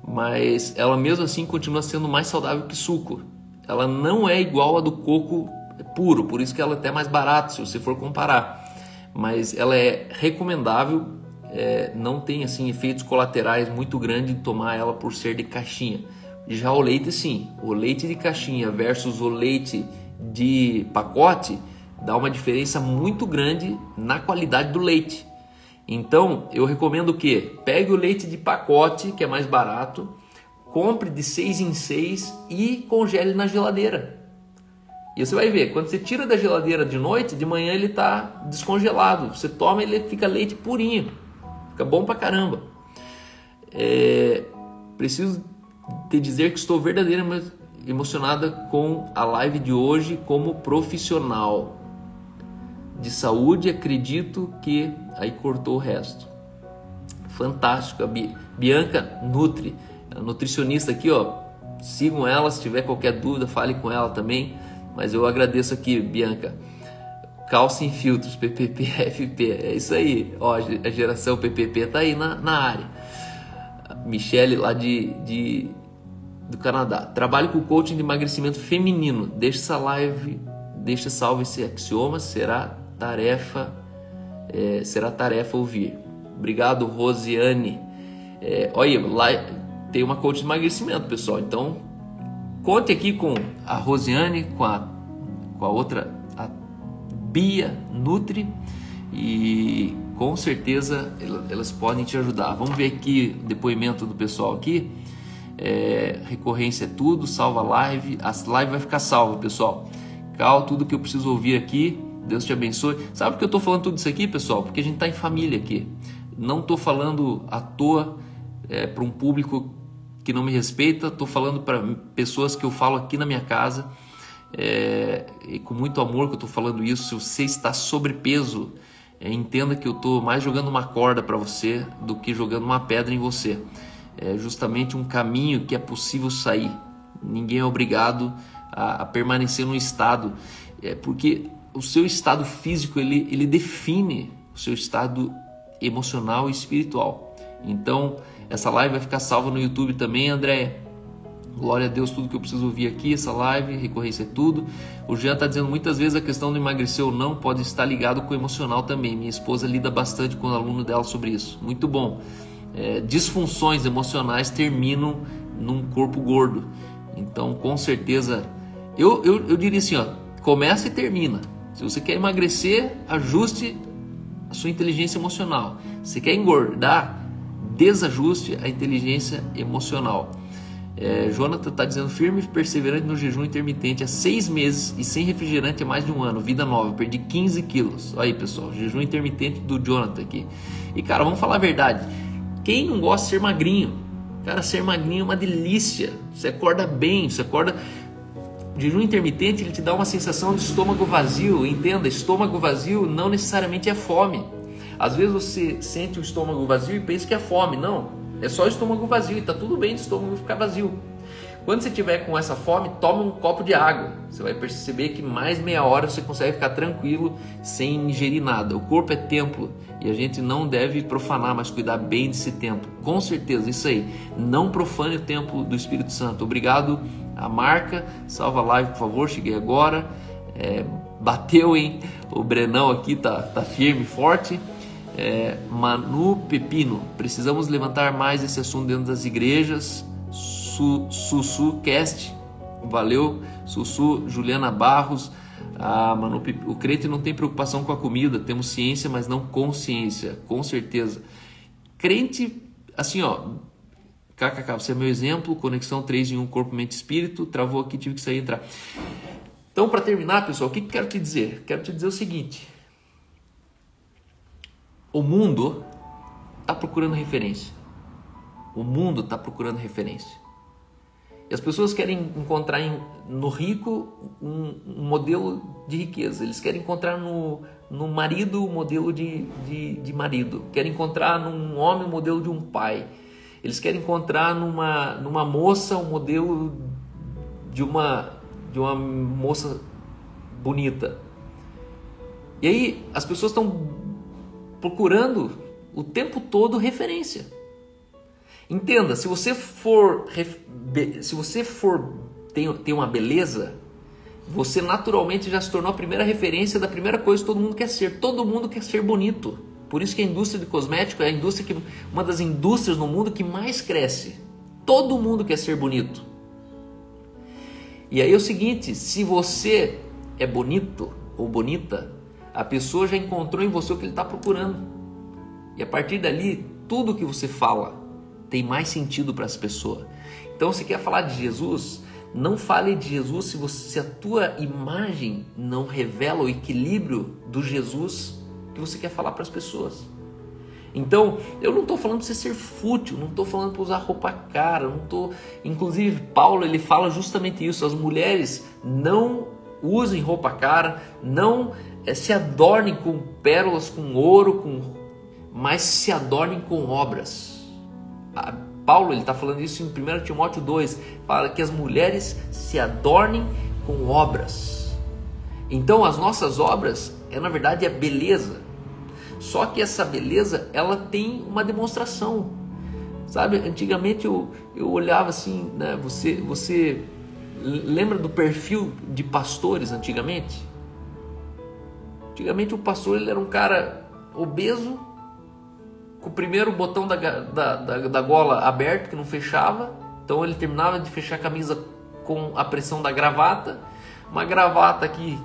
mas ela mesmo assim continua sendo mais saudável que suco. Ela não é igual a do coco puro, por isso que ela é até mais barata se você for comparar. Mas ela é recomendável, não tem assim efeitos colaterais muito grandes de tomar ela por ser de caixinha. Já o leite sim, o leite de caixinha versus o leite de pacote dá uma diferença muito grande na qualidade do leite. Então eu recomendo que pegue o leite de pacote, que é mais barato, compre de 6 em 6 e congele na geladeira. E você vai ver, quando você tira da geladeira de noite, de manhã ele está descongelado. Você toma, ele fica leite purinho. Fica bom pra caramba. Preciso te dizer que estou verdadeiramente emocionada com a live de hoje como profissional de saúde. Acredito que... Aí cortou o resto. Fantástico. A Bianca Nutri, a nutricionista aqui, ó. Sigam ela, se tiver qualquer dúvida, fale com ela também. Mas eu agradeço aqui, Bianca. Calça em filtros, PPP, FP. É isso aí. Ó, a geração PPP tá aí na área. Michele lá do Canadá. Trabalho com coaching de emagrecimento feminino. Deixa essa live, deixa salvo esse axioma. Será tarefa ouvir. Obrigado, Rosiane. Olha, lá tem uma coach de emagrecimento, pessoal. Então, conte aqui com a Rosiane, com a outra, a Bia Nutri, e com certeza elas podem te ajudar. Vamos ver aqui o depoimento do pessoal aqui. Recorrência é tudo, salva a live. A live vai ficar salva, pessoal. Tudo que eu preciso ouvir aqui. Deus te abençoe. Sabe por que eu estou falando tudo isso aqui, pessoal? Porque a gente está em família aqui. Não estou falando à toa para um público que não me respeita. Estou falando para pessoas que eu falo aqui na minha casa. E com muito amor que eu estou falando isso. Se você está sobrepeso, entenda que eu estou mais jogando uma corda para você do que jogando uma pedra em você. É justamente um caminho que é possível sair. Ninguém é obrigado a permanecer no estado. Porque o seu estado físico ele define o seu estado emocional e espiritual. Então essa live vai ficar salva no YouTube também, André. Glória a Deus, tudo que eu preciso ouvir aqui, essa live, recorrência é tudo. O Jean está dizendo, muitas vezes a questão do emagrecer ou não pode estar ligado com o emocional também. Minha esposa lida bastante com o aluno dela sobre isso. Muito bom. Disfunções emocionais terminam num corpo gordo. Então, com certeza, eu diria assim, ó, começa e termina. Se você quer emagrecer, ajuste a sua inteligência emocional. Se você quer engordar, desajuste a inteligência emocional. Jonathan está dizendo, firme e perseverante no jejum intermitente há 6 meses e sem refrigerante há mais de 1 ano, vida nova, perdi 15 quilos. Olha aí, pessoal, jejum intermitente do Jonathan aqui. E cara, vamos falar a verdade, quem não gosta de ser magrinho? Cara, ser magrinho é uma delícia, você acorda bem, O jejum intermitente ele te dá uma sensação de estômago vazio. Entenda, estômago vazio não necessariamente é fome. Às vezes você sente o estômago vazio e pensa que é fome. Não, é só o estômago vazio e está tudo bem o estômago ficar vazio. Quando você tiver com essa fome, tome um copo de água. Você vai perceber que mais meia hora você consegue ficar tranquilo sem ingerir nada. O corpo é templo e a gente não deve profanar, mas cuidar bem desse templo. Com certeza, isso aí. Não profane o templo do Espírito Santo. Obrigado a Marca. Salva a live, por favor. Cheguei agora. Bateu, hein? O Brenão aqui tá firme, forte. Manu Pepino. Precisamos levantar mais esse assunto dentro das igrejas. Sussu Cast, valeu. Sussu, Juliana Barros. Manu, o crente não tem preocupação com a comida, temos ciência, mas não consciência, com certeza. Crente, assim, KKK, você é meu exemplo, conexão 3 em 1, corpo, mente e espírito, travou aqui, tive que sair e entrar. Então, para terminar, pessoal, o que quero te dizer? Quero te dizer o seguinte: o mundo está procurando referência. O mundo está procurando referência. E as pessoas querem encontrar no rico um modelo de riqueza. Eles querem encontrar no marido um modelo de marido. Querem encontrar num homem um modelo de um pai. Eles querem encontrar numa moça um modelo de uma moça bonita. E aí as pessoas estão procurando o tempo todo referência. Entenda, se você tem uma beleza, você naturalmente já se tornou a primeira referência da primeira coisa que todo mundo quer ser. Todo mundo quer ser bonito. Por isso que a indústria de cosmético é uma das indústrias no mundo que mais cresce. Todo mundo quer ser bonito. E aí é o seguinte, se você é bonito ou bonita, a pessoa já encontrou em você o que ele está procurando. E a partir dali, tudo que você fala tem mais sentido para as pessoas. Então, se quer falar de Jesus, não fale de Jesus se a tua imagem não revela o equilíbrio do Jesus que você quer falar para as pessoas. Então, eu não estou falando para você ser fútil, não estou falando para usar roupa cara, Inclusive, Paulo ele fala justamente isso. As mulheres não usem roupa cara, não se adornem com pérolas, com ouro, mas se adornem com obras. Paulo está falando isso em 1 Timóteo 2, fala que as mulheres se adornem com obras. Então as nossas obras na verdade a beleza, só que essa beleza ela tem uma demonstração, sabe? Antigamente eu olhava assim, né? Você lembra do perfil de pastores antigamente? Antigamente o pastor ele era um cara obeso, com o primeiro botão da gola aberto, que não fechava. Então ele terminava de fechar a camisa com a pressão da gravata. Uma gravata aqui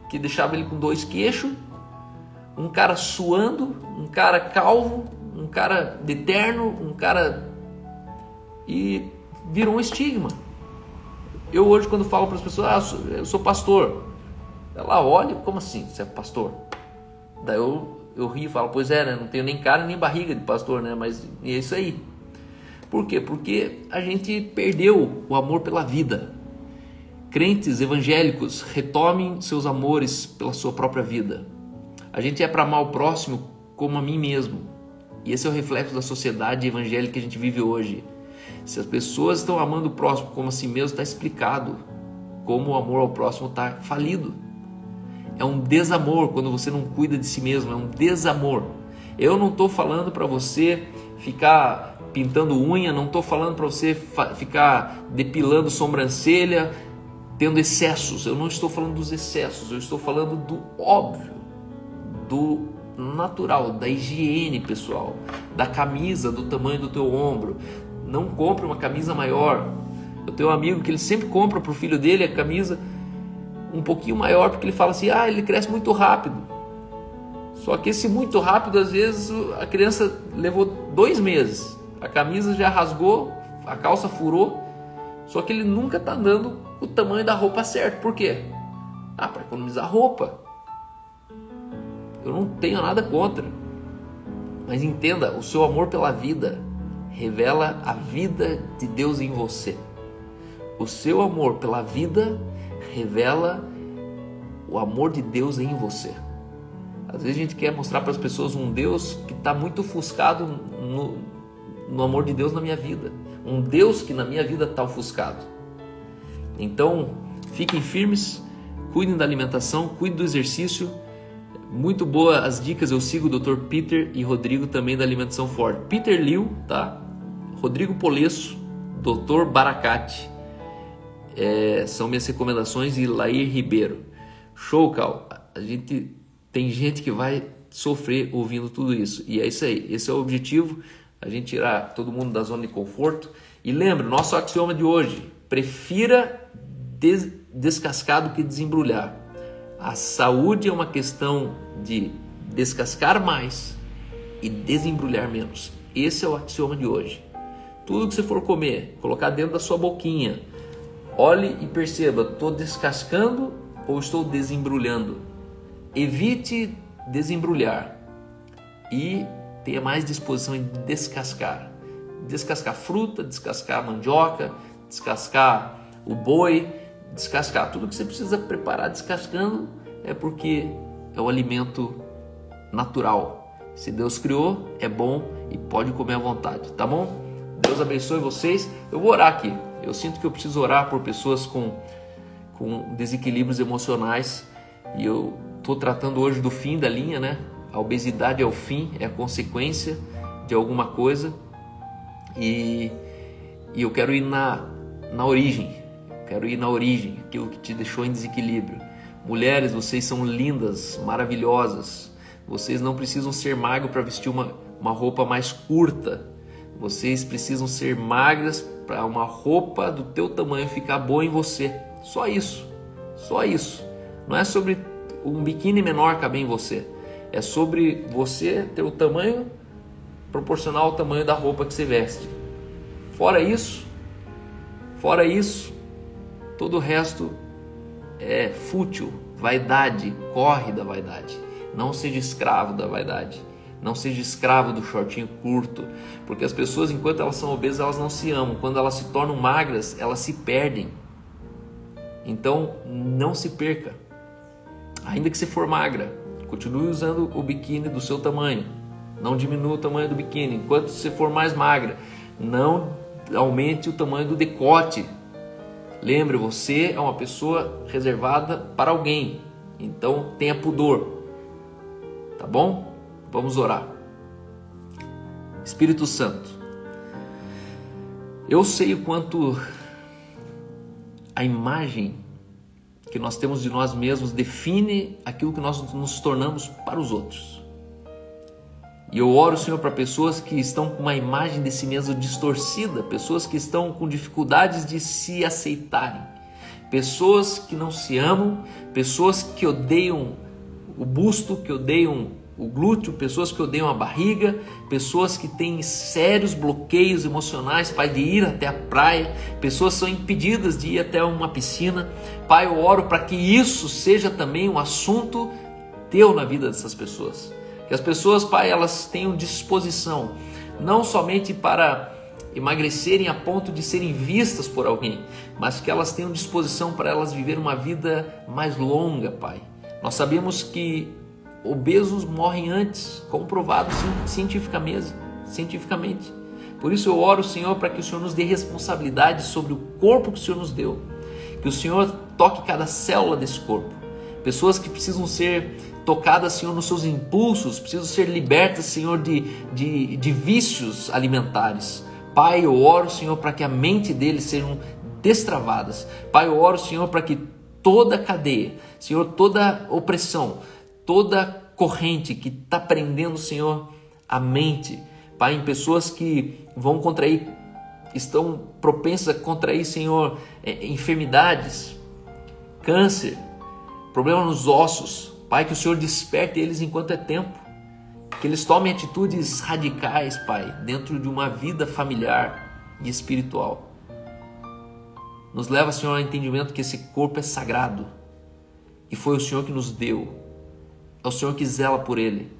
que deixava ele com 2 queixos. Um cara suando, um cara calvo, um cara de terno, um cara... E virou um estigma. Eu hoje quando falo para as pessoas, eu sou pastor. Ela olha, como assim você é pastor? Daí eu rio e falo, pois é, né? Não tenho nem cara nem barriga de pastor, né? Mas é isso aí. Por quê? Porque a gente perdeu o amor pela vida. Crentes evangélicos, retomem seus amores pela sua própria vida. A gente é para amar o próximo como a mim mesmo. E esse é o reflexo da sociedade evangélica que a gente vive hoje. Se as pessoas estão amando o próximo como a si mesmo, está explicado como o amor ao próximo está falido. É um desamor quando você não cuida de si mesmo, é um desamor. Eu não estou falando para você ficar pintando unha, não estou falando para você ficar depilando sobrancelha, tendo excessos. Eu não estou falando dos excessos, eu estou falando do óbvio, do natural, da higiene pessoal, da camisa do tamanho do teu ombro. Não compre uma camisa maior. Eu tenho um amigo que ele sempre compra para o filho dele a camisa um pouquinho maior, porque ele fala assim, ele cresce muito rápido. Só que esse muito rápido, às vezes, a criança levou 2 meses. A camisa já rasgou, a calça furou, só que ele nunca está dando o tamanho da roupa certo. Por quê? Para economizar roupa. Eu não tenho nada contra. Mas entenda, o seu amor pela vida revela a vida de Deus em você. O seu amor pela vida revela o amor de Deus em você. Às vezes a gente quer mostrar para as pessoas um Deus que está muito ofuscado no amor de Deus na minha vida. Um Deus que na minha vida está ofuscado. Então, fiquem firmes, cuidem da alimentação, cuidem do exercício. Muito boa as dicas, eu sigo o Dr. Peter e Rodrigo também da Alimentação Forte. Peter Liu, tá? Rodrigo Polesso, Dr. Baracate, são minhas recomendações, e Lair Ribeiro. Show, Cal. Tem gente que vai sofrer ouvindo tudo isso, e é isso aí, esse é o objetivo, a gente tirar todo mundo da zona de conforto. E lembre, nosso axioma de hoje: prefira descascar do que desembrulhar. A saúde é uma questão de descascar mais e desembrulhar menos. Esse é o axioma de hoje. Tudo que você for comer, colocar dentro da sua boquinha, olhe e perceba: estou descascando ou estou desembrulhando? Evite desembrulhar e tenha mais disposição em descascar. Descascar fruta, descascar mandioca, descascar o boi, descascar tudo que você precisa preparar descascando, é porque é o alimento natural. Se Deus criou, é bom e pode comer à vontade, tá bom? Deus abençoe vocês. Eu vou orar aqui. Eu sinto que eu preciso orar por pessoas com desequilíbrios emocionais, e eu estou tratando hoje do fim da linha, né? A obesidade é o fim, é a consequência de alguma coisa, e eu quero ir na origem. Quero ir na origem, aquilo que te deixou em desequilíbrio. Mulheres, vocês são lindas, maravilhosas. Vocês não precisam ser magras para vestir uma roupa mais curta. Vocês precisam ser magras para uma roupa do teu tamanho ficar boa em você. Só isso. Só isso. Não é sobre um biquíni menor caber em você. É sobre você ter o tamanho proporcional ao tamanho da roupa que você veste. Fora isso, todo o resto é fútil, vaidade, corre da vaidade. Não seja escravo da vaidade. Não seja escravo do shortinho curto. Porque as pessoas, enquanto elas são obesas, elas não se amam. Quando elas se tornam magras, elas se perdem. Então, não se perca. Ainda que você for magra, continue usando o biquíni do seu tamanho. Não diminua o tamanho do biquíni. Enquanto você for mais magra, não aumente o tamanho do decote. Lembre, você é uma pessoa reservada para alguém. Então tenha pudor. Tá bom? Vamos orar. Espírito Santo, eu sei o quanto a imagem que nós temos de nós mesmos define aquilo que nós nos tornamos para os outros. E eu oro, Senhor, para pessoas que estão com uma imagem de si mesmo distorcida, pessoas que estão com dificuldades de se aceitarem, pessoas que não se amam, pessoas que odeiam o busto, que odeiam o glúteo, pessoas que odeiam a barriga, pessoas que têm sérios bloqueios emocionais, Pai, de ir até a praia, pessoas são impedidas de ir até uma piscina. Pai, eu oro para que isso seja também um assunto teu na vida dessas pessoas. Que as pessoas, Pai, elas tenham disposição, não somente para emagrecerem a ponto de serem vistas por alguém, mas que elas tenham disposição para elas viver uma vida mais longa, Pai. Nós sabemos que obesos morrem antes, comprovado cientificamente. Por isso eu oro, Senhor, para que o Senhor nos dê responsabilidade sobre o corpo que o Senhor nos deu. Que o Senhor toque cada célula desse corpo. Pessoas que precisam ser tocadas, Senhor, nos seus impulsos, precisam ser libertas, Senhor, de vícios alimentares. Pai, eu oro, Senhor, para que a mente deles sejam destravadas. Pai, eu oro, Senhor, para que toda cadeia, Senhor, toda opressão, toda corrente que está prendendo, Senhor, a mente, Pai, em pessoas que vão contrair, estão propensas a contrair, Senhor, enfermidades, câncer, problema nos ossos, Pai, que o Senhor desperte eles enquanto é tempo, que eles tomem atitudes radicais, Pai, dentro de uma vida familiar e espiritual. Nos leva, Senhor, ao entendimento que esse corpo é sagrado e foi o Senhor que nos deu. É o Senhor que zela por ele.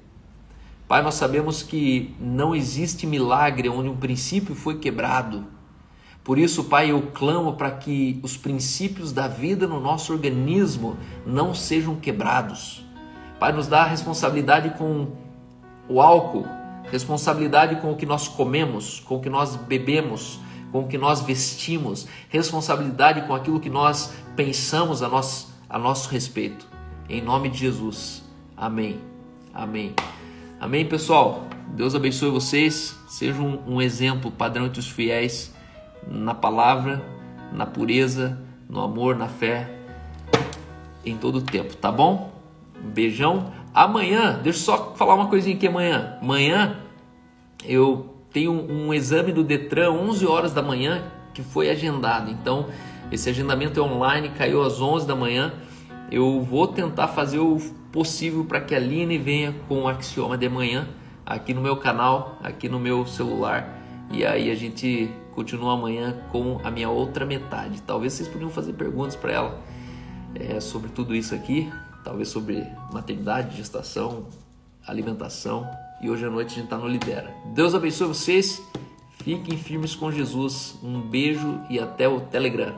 Pai, nós sabemos que não existe milagre onde um princípio foi quebrado. Por isso, Pai, eu clamo para que os princípios da vida no nosso organismo não sejam quebrados. Pai, nos dá a responsabilidade com o álcool, responsabilidade com o que nós comemos, com o que nós bebemos, com o que nós vestimos, responsabilidade com aquilo que nós pensamos a nosso respeito. Em nome de Jesus. Amém. Amém. Amém, pessoal. Deus abençoe vocês. Sejam um exemplo padrão entre os fiéis na palavra, na pureza, no amor, na fé, em todo o tempo, tá bom? Um beijão. Amanhã, deixa eu só falar uma coisinha aqui amanhã. Amanhã eu tenho um exame do Detran, 11 horas da manhã, que foi agendado. Então, esse agendamento é online, caiu às 11 da manhã. Eu vou tentar fazer o possível para que a Aline venha com o Axioma de manhã, aqui no meu canal, aqui no meu celular. E aí a gente continua amanhã com a minha outra metade. Talvez vocês podiam fazer perguntas para ela sobre tudo isso aqui. Talvez sobre maternidade, gestação, alimentação. E hoje à noite a gente está no Lidera. Deus abençoe vocês. Fiquem firmes com Jesus. Um beijo e até o Telegram.